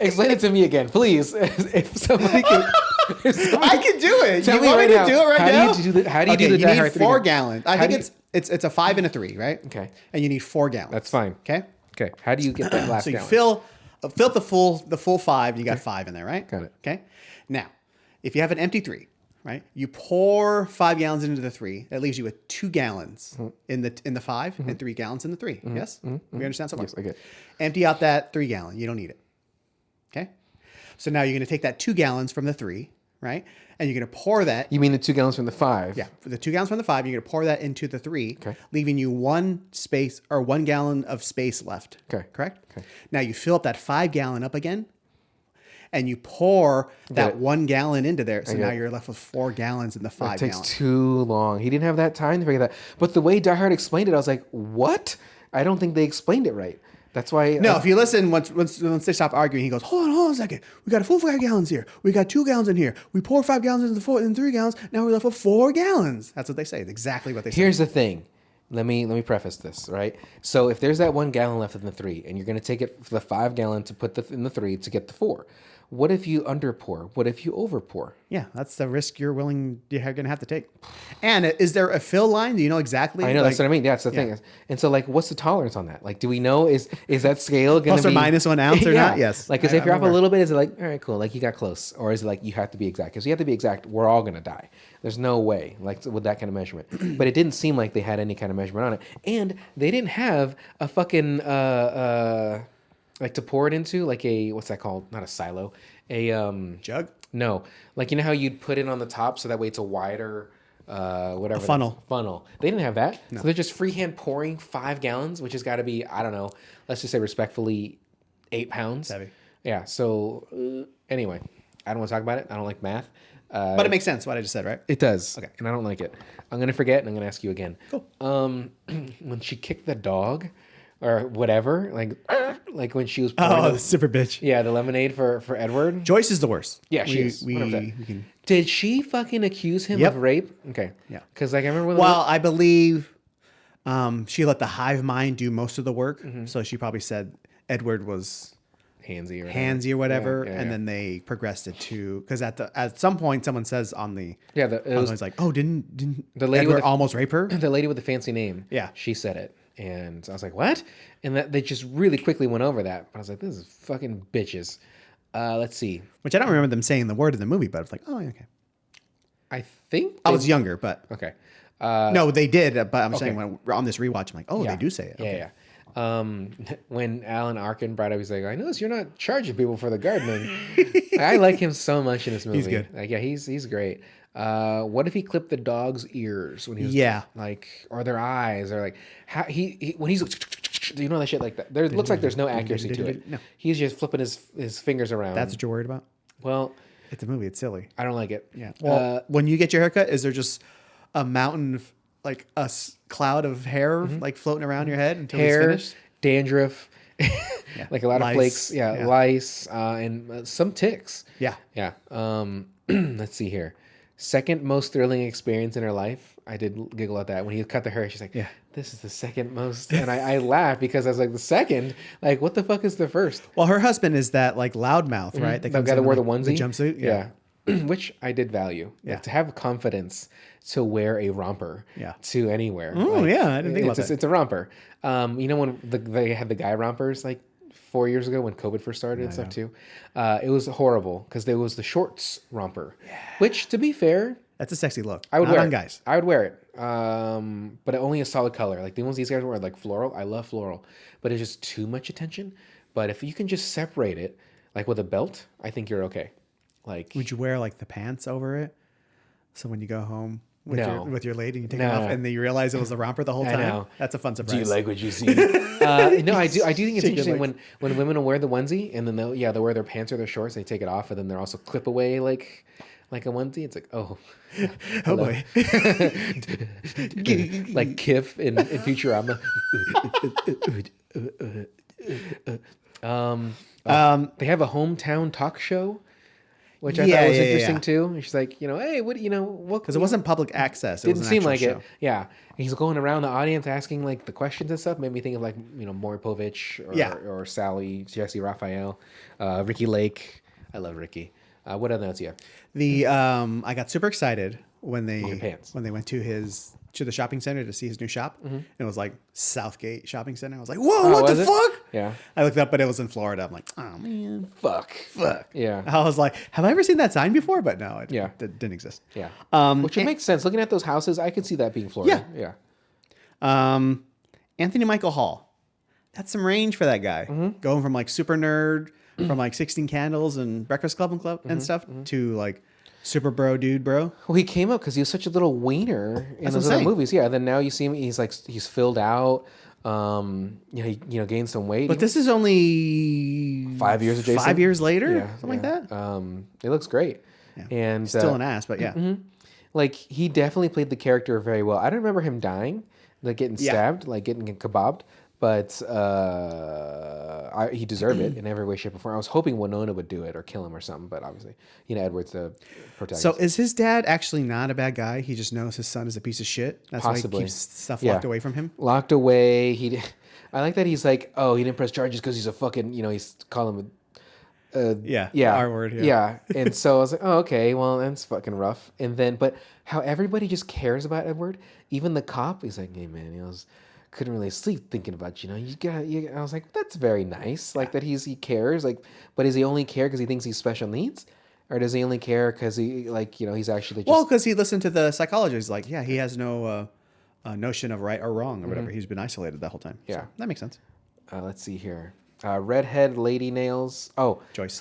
Explain it to me again, please. If somebody can. I can do it. Tell You me want right me to now, do it right how now? do you do the- how do you do the You Die need Hard 4 3 gallons? gallons. I How think do you- it's a 5 and a 3, right? Okay. And you need 4 gallons. That's fine. Okay. Okay. How do you get that last So you gallon? fill the full 5. You got 5 in there, right? Got it. Okay. Now, if you have an empty 3, right? You pour 5 gallons into the 3. That leaves you with 2 gallons in the 5 and 3 gallons in the 3. Yes. We understand so far. Yes, I get. Empty out that 3 gallon. You don't need it. Okay. So now you're going to take that 2 gallons from the 3, right? And you're going to pour that. You mean the 2 gallons from the 5? Yeah, for the 2 gallons from the 5, you're going to pour that into the 3, Okay. leaving you 1 gallon of space left. Okay. Correct? Okay. Now you fill up that 5 gallon up again, and you pour that it. 1 gallon into there. So get now it. you're left with 4 gallons in the 5 It takes gallon. too long. He didn't have that time to figure that. But the way Die Hard explained it, I was like, what? I don't think they explained it right. That's why. No, if you listen, once they stop arguing, he goes, hold on a second. We got a full 5 gallons here. We got 2 gallons in here. We pour 5 gallons into the 3 gallons. Now we're left with 4 gallons. That's what they say. It's exactly what they say. Here's the thing. Let me preface this, right? So if there's that 1 gallon left in the 3, and you're going to take it for the 5 gallon to put in the 3 to get the 4, what if you underpour? What if you overpour? Yeah, that's the risk you're going to have to take. And is there a fill line? Do you know exactly? I know, that's what I mean. That's the thing. And so, like, what's the tolerance on that? Like, do we know, is that scale going to be... Plus or minus 1 ounce or not? Yes. Like, because if you're off a little bit, is it like, all right, cool, like, you got close? Or is it like, you have to be exact? Because you have to be exact, we're all going to die. There's no way, like, with that kind of measurement. But it didn't seem like they had any kind of measurement on it. And they didn't have a fucking... like to pour it into, like a, what's that called? Not a silo, a jug. No, like you know how you'd put it on the top so that way it's a wider, whatever. A funnel. Funnel. They didn't have that, so they're just freehand pouring 5 gallons, which has got to be, I don't know, let's just say respectfully, 8 pounds. Heavy. Yeah. So anyway, I don't want to talk about it. I don't like math. But it makes sense what I just said, right? It does. Okay. And I don't like it. I'm gonna forget, and I'm gonna ask you again. Cool. When she kicked the dog, or whatever, like when she was pouring the super bitch. Yeah, the lemonade for Edward. Joyce is the worst. Yeah, she is. We 100%. can... Did she fucking accuse him Yep. of rape? Okay. Yeah. Because like I remember when Well, I believe she let the hive mind do most of the work. So she probably said Edward was handsy or whatever, Yeah, and then they progressed it to, because at some point someone says on the it was it's like, oh, didn't the lady Edward with almost rape her? the lady with the fancy name. Yeah. She said it. And I was like, what? And that they just really quickly went over that. But I was like, this is fucking bitches. Let's see. Which I don't remember them saying the word in the movie, but it's like, oh, okay. I think I was younger, but okay. no, they did. But I'm saying when we're on this rewatch, I'm like, oh, they do say it. Yeah, yeah. When Alan Arkin brought up, he's like, I notice you're not charging people for the gardening. I like him so much in this movie. He's good. Like, yeah, he's great. What if he clipped the dog's ears when he was like, or their eyes, or like how he when he's, do you know that shit like that? There looks like there's no accuracy to it. No. He's just flipping his fingers around. That's what you're worried about? Well, it's a movie. It's silly. I don't like it. Yeah. Well, when you get your haircut, is there just a mountain of, like a cloud of hair like floating around your head until it's finished? Dandruff, like a lot of flakes, lice, and some ticks. Yeah. Yeah. Let's see here. Second most thrilling experience in her life. I did giggle at that when he cut the hair. She's like, "Yeah, this is the second most," and I laughed because I was like, "The second? Like, what the fuck is the first?" Well, her husband is that like loudmouth, right? The guy that wore the onesie, the jumpsuit, yeah. Which I did value. Yeah. Like, to have confidence to wear a romper, to anywhere. Oh, like, yeah, I didn't think about that. It's a romper. You know when they had the guy rompers like 4 years ago when COVID first started and stuff too. It was horrible because there was the shorts romper, which, to be fair, that's a sexy look. I would Not wear on it. guys. I would wear it, but only a solid color. Like the ones these guys wear, like floral. I love floral, but it's just too much attention. But if you can just separate it, like with a belt, I think you're okay. Like, would you wear like the pants over it? So when you go home with your lady, and you take it off, and then you realize it was a romper the whole time. know. That's a fun surprise. Do you like what you see? No, I do. I do think it's interesting when women will wear the onesie and then they'll wear their pants or their shorts. They take it off and then they're also clip away like a onesie. It's like, oh boy, like Kif in Futurama. They have a hometown talk show, which I thought was interesting too. And she's like, hey, what because it wasn't public access. It didn't was an seem actual like show. it. Yeah, and he's going around the audience asking like the questions and stuff. Made me think of like Maury Povich or Sally, Jesse Raphael, Ricky Lake. I love Ricky. What other notes you have? I got super excited when they went to the shopping center to see his new shop. And it was like Southgate Shopping Center. I was like, whoa, what the fuck? Yeah. I looked up, but it was in Florida. I'm like, oh man, fuck. Yeah. I was like, have I ever seen that sign before? But no, it didn't exist. Yeah. Which makes sense. Looking at those houses, I could see that being Florida. Yeah. Anthony Michael Hall. That's some range for that guy. Going from like super nerd, from like 16 Candles and Breakfast Club and stuff to like super dude bro. Well, he came up because he was such a little wiener in those other movies. Yeah. Then now you see him, he's filled out. He gained some weight. But this is only 5 years adjacent. 5 years later, something like that. It looks great. Yeah. And still an ass, but yeah. Like he definitely played the character very well. I don't remember him dying, like getting stabbed, like getting kebabbed. But he deserved it in every way, shape, or form. I was hoping Winona would do it or kill him or something, but obviously, Edward's the protagonist. So is his dad actually not a bad guy? He just knows his son is a piece of shit. That's Possibly. why he keeps stuff locked away from him. Locked away. I like that he's like, oh, he didn't press charges because he's a fucking, he's calling him R word. Yeah. And so I was like, oh, okay, well, that's fucking rough. And then, but how everybody just cares about Edward, even the cop, he's like, hey man, couldn't really sleep thinking about I was like, that's very nice, like that he cares, like, but does he only care because he thinks he's special needs, or does he only care because he he's actually just because he listened to the psychologist, like he has no notion of right or wrong or whatever. He's been isolated that whole time. Yeah. So that makes sense. Let's see here, redhead lady nails. Oh, Joyce,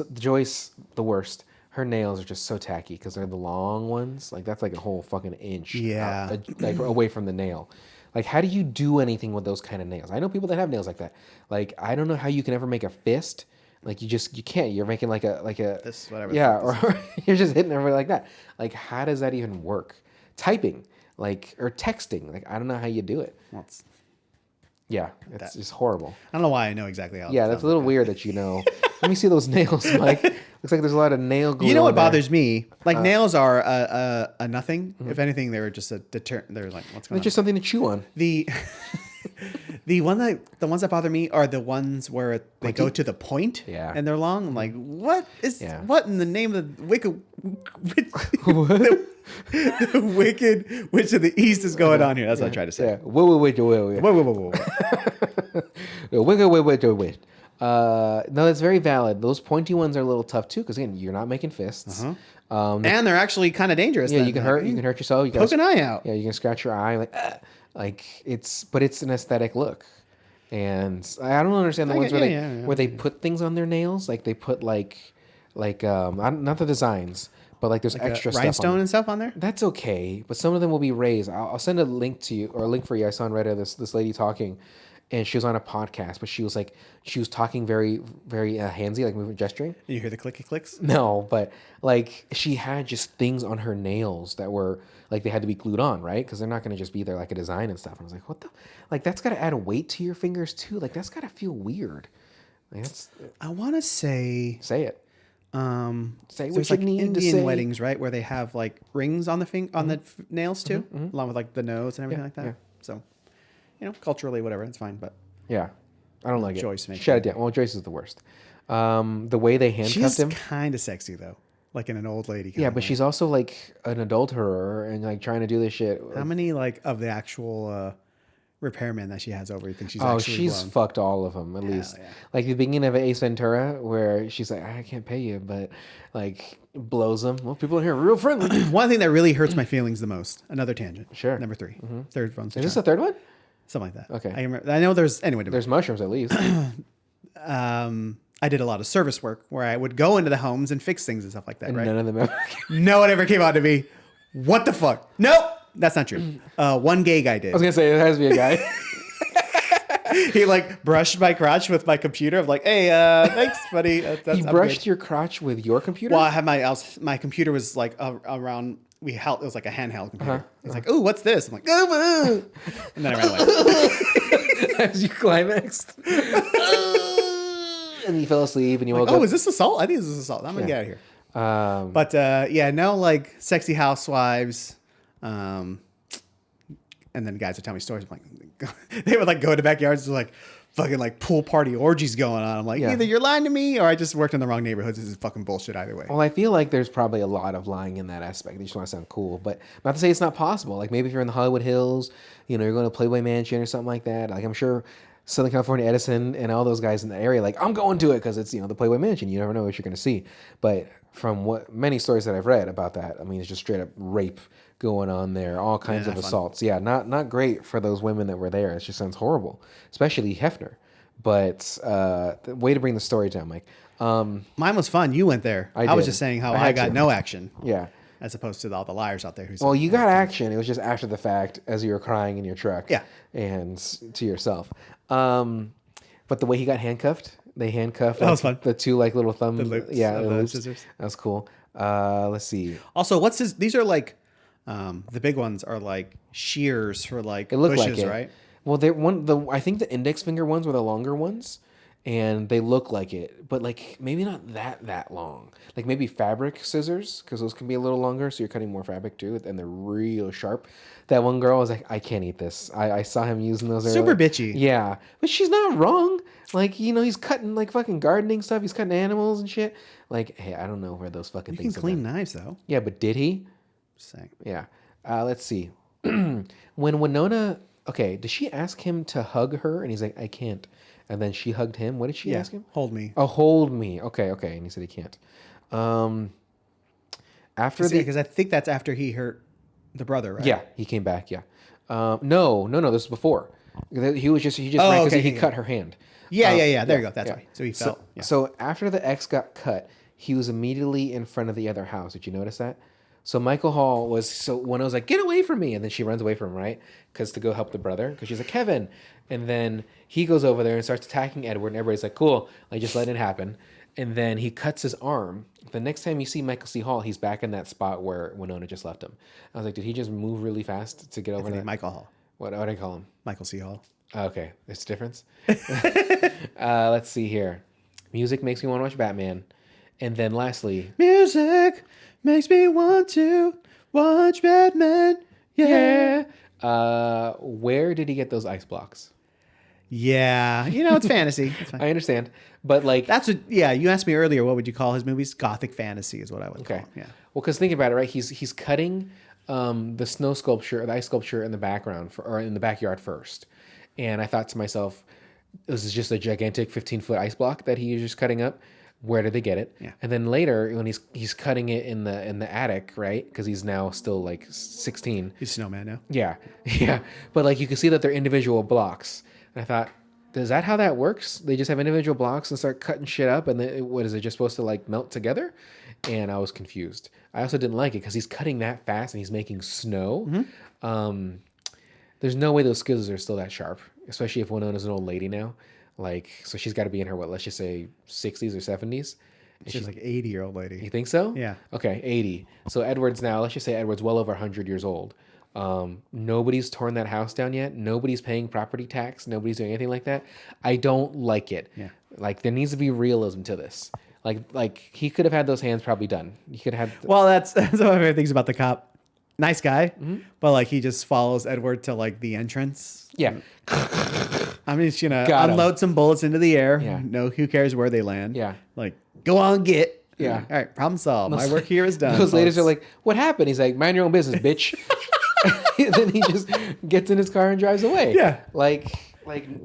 the worst. Her nails are just so tacky because they're the long ones, like that's like a whole fucking inch like away from the nail. Like, how do you do anything with those kind of nails? I know people that have nails like that. Like, I don't know how you can ever make a fist. Like, you can't. You're making like a this whatever. Yeah, or you're just hitting everybody like that. Like, how does that even work? Typing, like, or texting. Like, I don't know how you do it. Well, it's just horrible. I don't know why I know exactly how. Yeah, that's a little weird that you know. Let me see those nails, Mike. Looks like there's a lot of nail glue. You know what bothers me? Like nails are a nothing. If anything, they were just a deterrent. They're like, what's going on? It's just something to chew on. The ones that bother me are the ones where they go to the point and they're long. I'm like, what in the name of the wicked the wicked witch of the east is going on here? That's what I tried to say. Yeah. Whoa. Wait. No, that's very valid. Those pointy ones are a little tough too, because again, you're not making fists, and they're actually kind of dangerous. Yeah, you can hurt yourself. You poke an eye out. Yeah, you can scratch your eye, like it's an aesthetic look, and I don't understand the ones where they put things on their nails, like they put like not the designs, but like there's extra stuff rhinestone and stuff on there. That's okay, but some of them will be raised. I'll send a link to you, or a link for you. I saw on Reddit this lady talking. And she was on a podcast, but she was talking very, very handsy, like moving, gesturing. You hear the clicky clicks? No, but like she had just things on her nails that were like they had to be glued on, right? Because they're not going to just be there like a design and stuff. And I was like, what the? Like that's got to add a weight to your fingers too. Like that's got to feel weird. Like, I want to say it. Say there's like Indian weddings, right, where they have like rings on the on the nails too, along with like the nose and everything like that. Yeah. So. Culturally, whatever, it's fine, but yeah, I don't like Joyce it. Shut it down. Well, Joyce is the worst. The way they handcuffed him, she's kind of sexy though, like an old lady. Yeah, but she's also like an adulterer and like trying to do this shit. How many like of the actual repairmen that she has over? You think she's she's blown? Fucked all of them at least. Yeah. Like the beginning of Ace Ventura, where she's like, I can't pay you, but like blows them. Well, people in here are real friendly. One thing that really hurts my feelings the most. Another tangent. Sure. Number 3. Third one. Is this the third one? Something like that. Okay. I remember. I know there's anyway. There's mushrooms at least. I did a lot of service work where I would go into the homes and fix things and stuff like that. And right? None of them ever. No one ever came out to me. What the fuck? Nope. That's not true. One gay guy did. I was gonna say it has to be a guy. He like brushed my crotch with my computer. I'm like, hey, thanks, buddy. He brushed your crotch with your computer? Well, I had my computer was like around. It was like a handheld computer. He's like, "Ooh, what's this?" I'm like, "Oh," and then I ran away. As you climaxed, and you fell asleep, and you woke up. Oh, is this assault? I think this is assault. I'm gonna get out of here. But no, like sexy housewives, and then guys would tell me stories. I'm like, they would like go to backyards, and like fucking like pool party orgies going on. I'm like, either you're lying to me or I just worked in the wrong neighborhoods. This is fucking bullshit either way. Well, I feel like there's probably a lot of lying in that aspect. You just want to sound cool, but not to say it's not possible. Like maybe if you're in the Hollywood Hills, you're going to Playboy Mansion or something like that. Like I'm sure Southern California Edison and all those guys in the area, like I'm going to it because it's, the Playboy Mansion. You never know what you're going to see. But from what many stories that I've read about that, I mean, it's just straight up rape going on there, all kinds of assaults. Fun. Yeah, not great for those women that were there. It just sounds horrible, especially Hefner. But the way to bring the story down, Mike. Mine was fun. You went there. I was just saying how I got no action. Yeah. As opposed to all the liars out there. Well, you got action. It was just after the fact as you were crying in your truck. Yeah. And to yourself. But the way he got handcuffed, they handcuffed that was fun. The two like little thumb. The loops, yeah, the loops. Scissors. That was cool. Let's see. Also, these are like the big ones are like shears for like it looked bushes, like it. right? Well, I think the index finger ones were the longer ones, and they look like it, but like maybe not that long. Like maybe fabric scissors, because those can be a little longer, so you're cutting more fabric too, and they're real sharp. That one girl was like, I can't eat this. I saw him using those earlier. Super bitchy. Yeah, but she's not wrong. Like, he's cutting like fucking gardening stuff. He's cutting animals and shit. Like, hey, I don't know where those fucking You things can have clean been. knives though. Yeah, but did he? Just saying. Yeah. Let's see. When Winona, okay, did she ask him to hug her? And he's like, I can't. And then she hugged him. What did she ask him? Hold me. Oh, hold me. Okay. And he said he can't. After Because I think that's after he hurt the brother, right? Yeah, he came back. Yeah. No. This was before. He just ran because he cut her hand. Yeah. There you go. That's right. So he fell. So after the ex got cut, he was immediately in front of the other house. Did you notice that? So Michael Hall when I was like, get away from me. And then she runs away from him, right? Because to go help the brother. Because she's like, Kevin. And then he goes over there and starts attacking Edward. And everybody's like, cool. Like, just let it happen. And then he cuts his arm. The next time you see Michael C. Hall, he's back in that spot where Winona just left him. I was like, did he just move really fast to get over that? Michael Hall. What do I call him? Michael C. Hall. Okay, there's a difference. Let's see here. Music makes me want to watch Batman. And then lastly... Music makes me want to watch Batman. Yeah. Where did he get those ice blocks? Yeah. It's fantasy. It's fine. I understand. But like... That's what... Yeah, you asked me earlier, what would you call his movies? Gothic fantasy is what I would call them. Yeah. Well, because think about it, right? He's cutting the snow sculpture, the ice sculpture in the background, or in the backyard first. And I thought to myself, this is just a gigantic 15-foot ice block that he was just cutting up. Where did they get it? Yeah. And then later, when he's cutting it in the attic, right? Because he's now still like 16. He's Snowman now. Yeah. But like you can see that they're individual blocks. And I thought, is that how that works? They just have individual blocks and start cutting shit up, and then what is it just supposed to like melt together? And I was confused. I also didn't like it because he's cutting that fast and he's making snow. Mm-hmm. There's no way those scissors are still that sharp, especially if Winona's an old lady now. Like, so she's got to be in her, let's just say 60s or 70s. She's like 80-year-old lady. You think so? Yeah. Okay, 80. So Edward's now, let's just say Edward's well over 100 years old. Nobody's torn that house down yet. Nobody's paying property tax. Nobody's doing anything like that. I don't like it. Yeah. Like, there needs to be realism to this. Like he could have had those hands probably done. He could have had... Well, that's one of my favorite things about the cop. Nice guy, but like he just follows Edward to like the entrance. Yeah. I'm just gonna unload some bullets into the air. Yeah. No, who cares where they land? Yeah. Like, go on, get. Yeah. All right, problem solved. My work here is done. Those ladies are like, what happened? He's like, mind your own business, bitch. Then he just gets in his car and drives away. Yeah. Like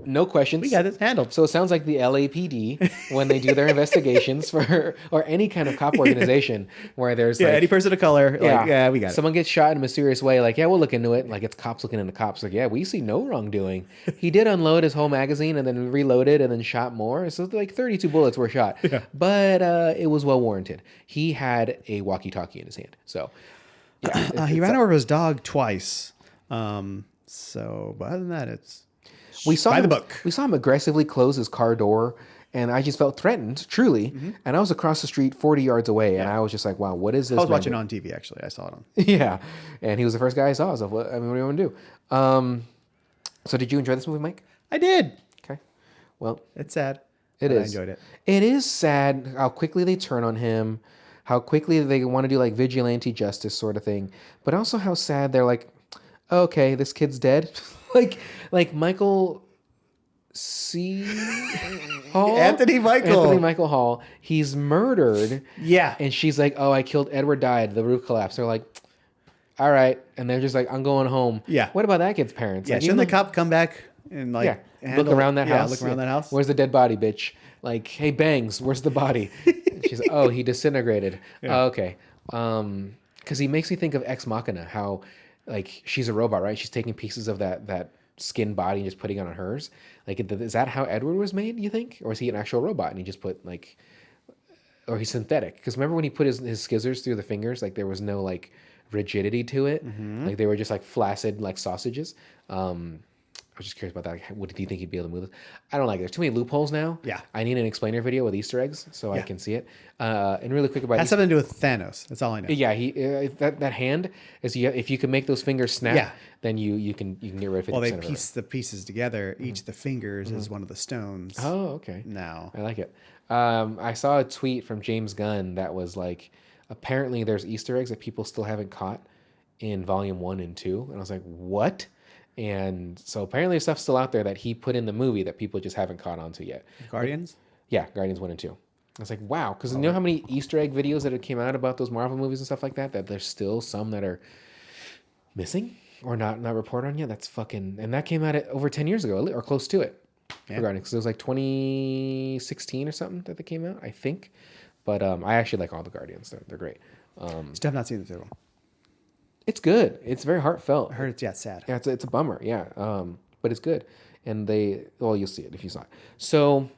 no questions. We got this handled. So it sounds like the LAPD when they do their investigations for, or any kind of cop organization where there's any person of color. Like, we got Someone gets shot in a mysterious way. Like, we'll look into it. Like, it's cops looking into cops. Like, we see no wrongdoing. He did unload his whole magazine and then reloaded and then shot more. So like 32 bullets were shot. Yeah. But it was well warranted. He had a walkie-talkie in his hand. So yeah, he ran over his dog twice. So, but other than that, it's by the book. We saw him aggressively close his car door, and I just felt threatened, truly. Mm-hmm. And I was across the street, 40 yards away, and I was just like, "Wow, what is this?" I was watching on TV actually. I saw it on. Yeah, and he was the first guy I saw. So what do you want to do? So did you enjoy this movie, Mike? I did. Okay. Well, it's sad. It is. I enjoyed it. It is sad how quickly they turn on him, how quickly they want to do like vigilante justice sort of thing, but also how sad they're like, okay, this kid's dead. like Michael C. Hall? Anthony Michael Hall. He's murdered. Yeah. And she's like, oh, I killed Edward, died. The roof collapsed. They're like, all right. And they're just like, I'm going home. Yeah. What about that kid's parents? Yeah. Like, shouldn't the cop come back and like look around that house? Look around that house. Where's the dead body, bitch? Like, hey, Bangs, where's the body? She's like, oh, he disintegrated. Yeah. Oh, okay. Because he makes me think of Ex Machina, how like she's a robot, right? She's taking pieces of that skin body and just putting it on hers. Like, is that how Edward was made, you think? Or is he an actual robot and he just put like, or he's synthetic? Because remember when he put his scissors through the fingers, like there was no like rigidity to it. Mm-hmm. Like they were just like flaccid like sausages. I was just curious about that. Like, what did you think he'd be able to move this? I don't like it. There's too many loopholes now. Yeah. I need an explainer video with Easter eggs so I can see it. And really quick about Has something to do with Thanos. That's all I know. yeah, he that hand is if you can make those fingers snap, then you can get rid of 50% Well, they of it. piece the pieces together. Each of the fingers is one of the stones. Oh, okay. Now. I like it. I saw a tweet from James Gunn that was like, apparently there's Easter eggs that people still haven't caught in Volume 1 and 2. And I was like, what? And so apparently there's stuff still out there that he put in the movie that people just haven't caught on to yet. Guardians? Yeah, Guardians 1 and 2. I was like, wow. Because you know how many Easter egg videos that had came out about those Marvel movies and stuff like that? That there's still some that are missing or not reported on yet? That's fucking... And that came out over 10 years ago or close to it. For Guardians. Because it was like 2016 or something that they came out, I think. But I actually like all the Guardians. They're great. Still have not seen the third one. It's good. It's very heartfelt. I heard it's sad. Yeah, it's a bummer. Yeah, but it's good. And you'll see it if you saw it. So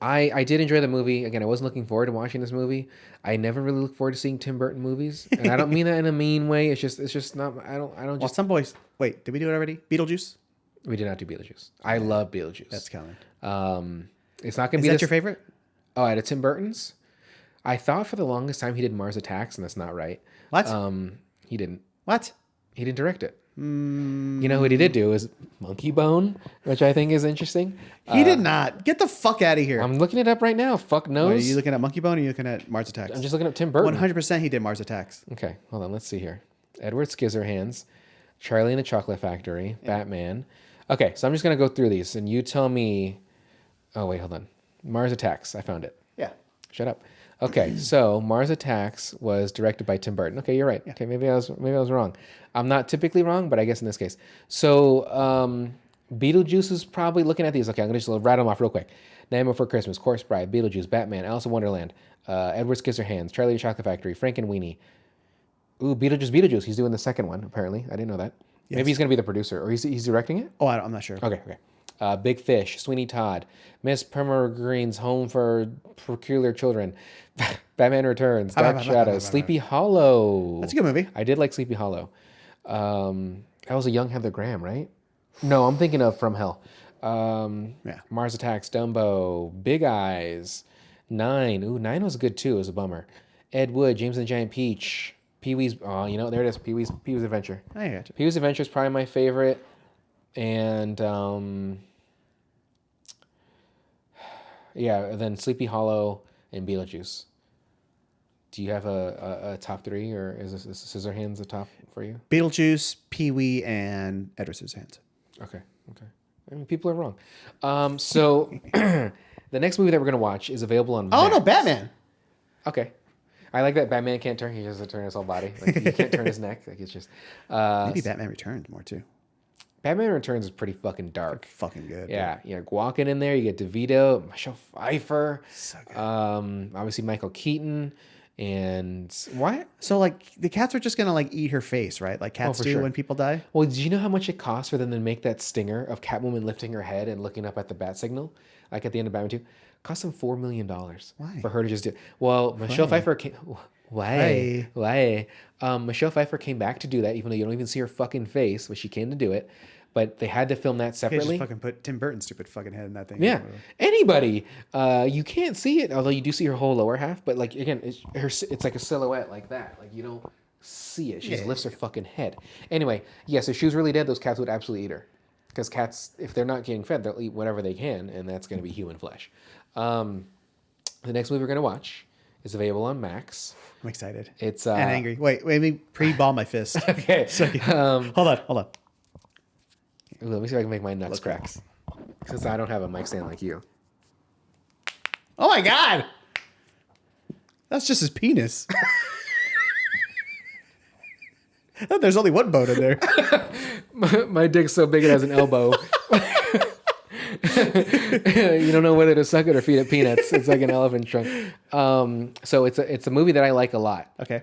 I did enjoy the movie. Again, I wasn't looking forward to watching this movie. I never really look forward to seeing Tim Burton movies, and I don't mean that in a mean way. It's just not. I don't Well, just. some boys. Wait, did we do it already? Beetlejuice. We did not do Beetlejuice. I love Beetlejuice. That's coming. It's not going to Is be. that your favorite? Oh, out of Tim Burton's, I thought for the longest time he did Mars Attacks, and that's not right. What? He didn't. What? He didn't direct it. You know what he did do is Monkey Bone, which I think is interesting. He did not. Get the fuck out of here. I'm looking it up right now. Fuck knows. Wait, are you looking at Monkey Bone or are you looking at Mars Attacks? I'm just looking up Tim Burton. 100% he did Mars Attacks. Okay, hold on. Let's see here. Edward Scissorhands, Charlie and the Chocolate Factory, Batman. Okay, so I'm just going to go through these, and you tell me... Oh, wait, hold on. Mars Attacks. I found it. Yeah. Shut up. Okay, so Mars Attacks was directed by Tim Burton. Okay, you're right. Yeah. Okay, maybe I was wrong. I'm not typically wrong, but I guess in this case. So Beetlejuice is probably looking at these. Okay, I'm going to just rattle them off real quick. Nightmare Before Christmas, Corpse Bride, Beetlejuice, Batman, Alice in Wonderland, Edward Scissorhands, Charlie and the Chocolate Factory, Frankenweenie. Ooh, Beetlejuice. He's doing the second one, apparently. I didn't know that. Yes. Maybe he's going to be the producer, or he's directing it? Oh, I'm not sure. Okay. Big Fish, Sweeney Todd, Miss Peregrine's Home for Peculiar Children, Batman Returns, Dark Shadows, Sleepy Hollow. That's a good movie. I did like Sleepy Hollow. That was a young Heather Graham, right? No, I'm thinking of From Hell. Mars Attacks, Dumbo, Big Eyes, 9. Ooh, 9 was good too. It was a bummer. Ed Wood, James and the Giant Peach, Pee-wee's. Oh, there it is. Pee-wee's Adventure. I got you. Pee-wee's Adventure is probably my favorite. And then Sleepy Hollow and Beetlejuice. Do you have a top 3, or is Scissorhands the top for you? Beetlejuice, Pee-wee, and Edward Scissorhands. Okay. I mean, people are wrong. So the next movie that we're gonna watch is available on Max. Oh no, Batman. Okay. I like that Batman can't turn. He has to turn his whole body. Like, he can't turn his neck. Like, it's just... Maybe Batman Returns more too. Batman Returns is pretty fucking dark. Fucking good. Yeah. Walking in there, you get DeVito, Michelle Pfeiffer, So good. obviously Michael Keaton, and what? So like the cats are just gonna eat her face, right? Like cats do when people die. Well, do you know how much it costs for them to make that stinger of Catwoman lifting her head and looking up at the bat signal, like at the end of Batman 2? Cost them $4 million. Why? For her to just do. Well, Michelle Pfeiffer came. Why? Michelle Pfeiffer came back to do that, even though you don't even see her fucking face, but she came to do it. But they had to film that separately. Just fucking put Tim Burton's stupid fucking head in that thing. Yeah, anybody. You can't see it, although you do see her whole lower half. But like again, it's like a silhouette like that. Like you don't see it. She just lifts her fucking head. Anyway, so if she was really dead, those cats would absolutely eat her. Because cats, if they're not getting fed, they'll eat whatever they can, and that's going to be human flesh. The next movie we're going to watch is available on Max. I'm excited. It's and angry. Wait, let me pre-ball my fist. Okay. Hold on. Ooh, let me see if I can make my nuts crack. Since I don't have a mic stand like you. Oh my god! That's just his penis. There's only one bone in there. My dick's so big it has an elbow. You don't know whether to suck it or feed it peanuts. It's like an elephant trunk. So it's a movie that I like a lot. Okay.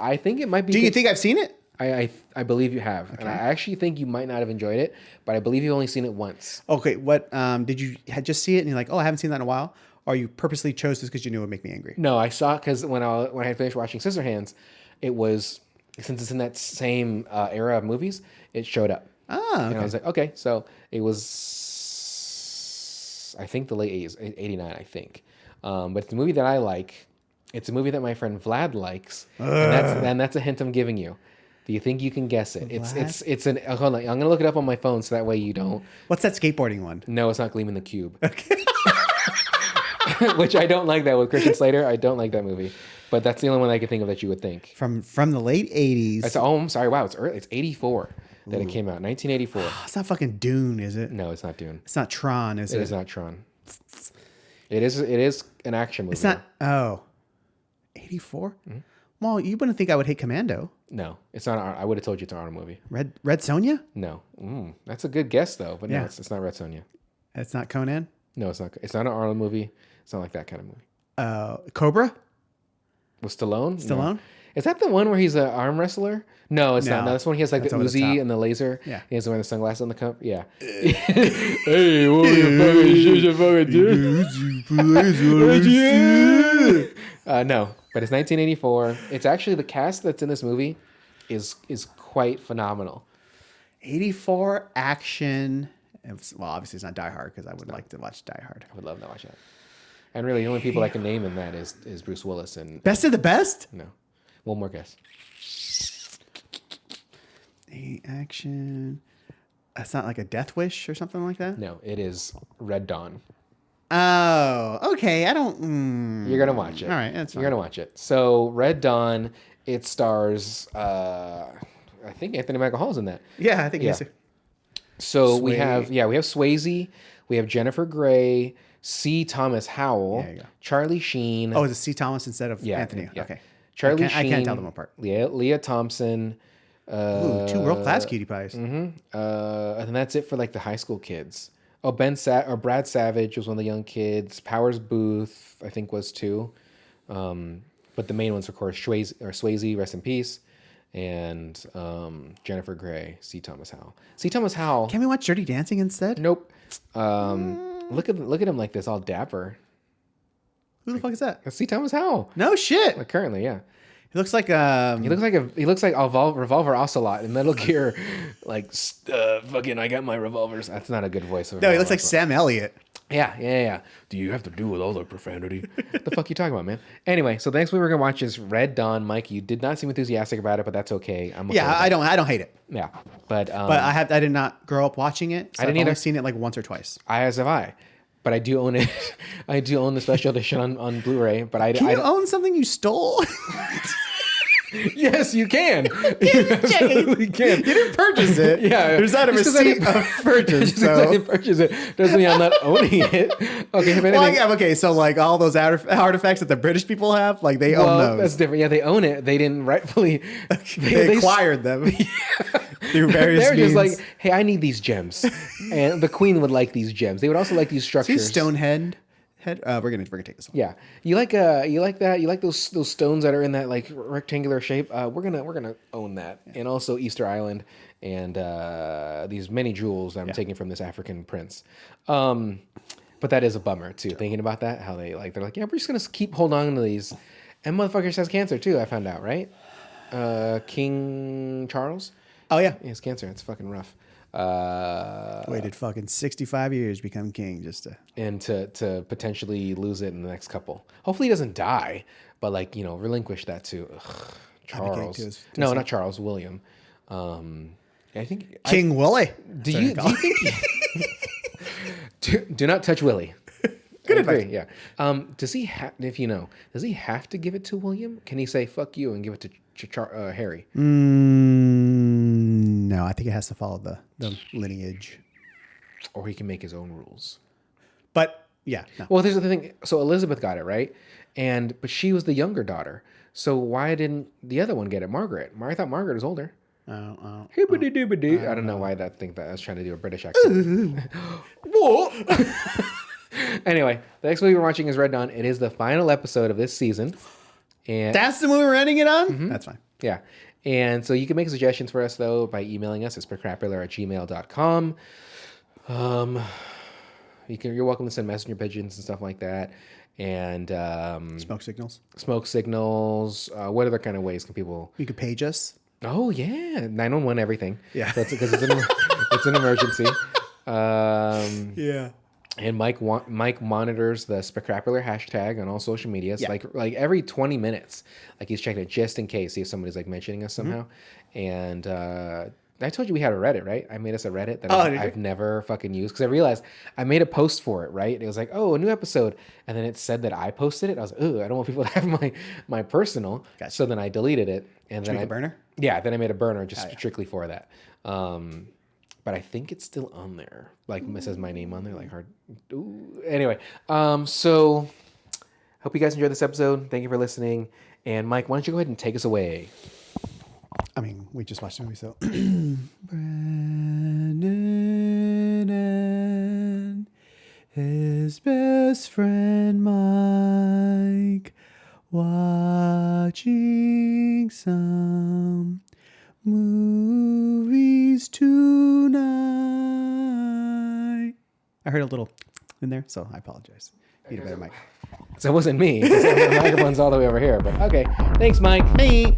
I think it might be. Do you think I've seen it? I believe you have, and I actually think you might not have enjoyed it, but I believe you've only seen it once. Okay. What did you just see it and you're like, oh, I haven't seen that in a while? Or you purposely chose this because you knew it would make me angry? No, I saw it because when I had finished watching Scissorhands, it was, since it's in that same era of movies, it showed up. Oh, And I okay. was like, okay. So it was, I think the late 80s, 89, I think. But it's a movie that I like. It's a movie that my friend Vlad likes, and that's a hint I'm giving you. Do you think you can guess it? Vlad? It's an. Hold on, I'm gonna look it up on my phone so that way you don't. What's that skateboarding one? No, it's not Gleaming the Cube. Which I don't like that with Christian Slater. I don't like that movie, but that's the only one I can think of that you would think. From the late 80s. I'm sorry. Wow, it's early. It's 84 that it came out. 1984. It's not fucking Dune, is it? No, it's not Dune. It's not Tron, is it? It is not Tron. It is an action movie. It's not. Oh. 84? Well, you wouldn't think I would hate Commando. No, it's not. I would have told you it's an Arnold movie. Red Sonja? No, that's a good guess though. But Yeah. no, it's not Red Sonja. It's not Conan. No, it's not. It's not an Arnold movie. It's not like that kind of movie. Cobra? Was Stallone? Stallone? No. Is that the one where he's an arm wrestler? No, it's not. No. No, that's when he has like That's the over the Uzi top. and the laser. Yeah. He has to wear the sunglasses on the cup. Yeah. Hey, what the fucking do? No, but it's 1984. It's actually the cast that's in this movie is quite phenomenal. 84 action. Well, obviously it's not Die Hard because I would like to watch Die Hard. I would love to watch that. And really, the only people I can name in that is Bruce Willis and Best of the best? no. One more guess. Action. That's not like a Death Wish or something like that? No, it is Red Dawn. Oh, okay. I don't. You're gonna watch it. All right, that's fine. You're gonna watch it. So Red Dawn, it stars I think Anthony Michael Hall's in that. Yeah, I think Yeah. he's. So we have Swayze, we have Jennifer Grey, C. Thomas Howell, There you go. Charlie Sheen. Oh, is it C. Thomas instead of Yeah, Anthony? yeah. Okay. Charlie I Sheen. can't tell them apart. Lea Thompson. Ooh, two world class cutie pies. And then that's it for like the high school kids. Oh, Brad Savage was one of the young kids. Powers Booth, I think, was too. But the main ones, of course, Swayze, rest in peace, and Jennifer Grey, C. Thomas Howell. C. Thomas Howell. Can we watch Dirty Dancing instead? Nope. Look at him like this, all dapper. Who the fuck is that? That's C. Thomas Howell. No shit. Like currently, yeah. He looks like He looks like a Revolver Ocelot in Metal Gear. Like fucking, I got my revolvers. That's not a good voice. No, he looks like Sam Elliott. Yeah. Do you have to do with all the profanity? The fuck you talking about, man? Anyway, so the next movie we're gonna watch is Red Dawn. Mike, you did not seem enthusiastic about it, but that's okay. I'm okay Yeah, with I that. don't hate it. Yeah, but But I did not grow up watching it. So I didn't I've only either. seen it like once or twice. as have I. But I do own it. I do own the special edition on Blu-ray. But Can you own something you stole? Yes, you can. You absolutely can. You didn't purchase it. Yeah, There's not a Just 'cause I receipt didn't- of purchase. Just because I So. didn't purchase it doesn't mean I'm not owning it. Okay, if anything, Well, yeah, okay, so like all those artifacts that the British people have, like they own well, that's those. different. Yeah, they own it. They didn't rightfully. They acquired them through various They're just means. like, hey, I need these gems, and the queen would like these gems. They would also like these See structures. Stonehenge. We're gonna take this one. Yeah, you like that? You like those stones that are in that like rectangular shape? We're gonna own that, and also Easter Island and these many jewels that I'm taking from this African prince. But that is a bummer too. Thinking about that, how they're like, yeah, we're just gonna keep holding on to these, and motherfucker has cancer too. I found out, right? King Charles. Oh yeah. He has cancer. It's fucking rough. Waited fucking 65 years to become king just to. And to potentially lose it in the next couple. Hopefully he doesn't die, but like, relinquish that to Charles. to his No, son. not Charles, William. I think King Willie. do you think do not touch Willie. Good I advice. agree, yeah. Does he does he have to give it to William? Can he say fuck you and give it to Harry? No, I think it has to follow the lineage. Or he can make his own rules. But yeah, no. Well, there's the thing. So Elizabeth got it, right? But she was the younger daughter. So why didn't the other one get it? Margaret. I thought Margaret was older. Hibbity-dibbity. I don't know why I was trying to do a British accent. What? Anyway, the next movie we're watching is Red Dawn. It is the final episode of this season. And That's the movie we're ending it on? That's fine. yeah. And so you can make suggestions for us, though, by emailing us at specrapular@gmail.com. You're welcome to send messenger pigeons and stuff like that. And Smoke signals. smoke signals. What other kind of ways can people... You could page us. Oh yeah, 911 everything. Yeah. So because it's an emergency. Yeah. And Mike monitors the specrapular hashtag on all social medias, Yeah. like every 20 minutes. Like he's checking it just in case, see if somebody's like mentioning us somehow. And I told you we had a Reddit, right? I made us a Reddit that I've never fucking used because I realized I made a post for it, right? It was like, oh, a new episode, and then it said that I posted it. I was like, oh, I don't want people to have my personal. Gotcha. So then I deleted it, and then a burner. Yeah, then I made a burner just strictly for that. But I think it's still on there. Like it says my name on there, like hard. Ooh. Anyway, so hope you guys enjoyed this episode. Thank you for listening. And Mike, why don't you go ahead and take us away? I mean, we just watched the movie, so. Brandon and his best friend Mike watching some movies tonight. I heard a little in there, so I apologize. Need a better mic. So it wasn't me. The microphone's all the way over here. But okay. Thanks, Mike. Me.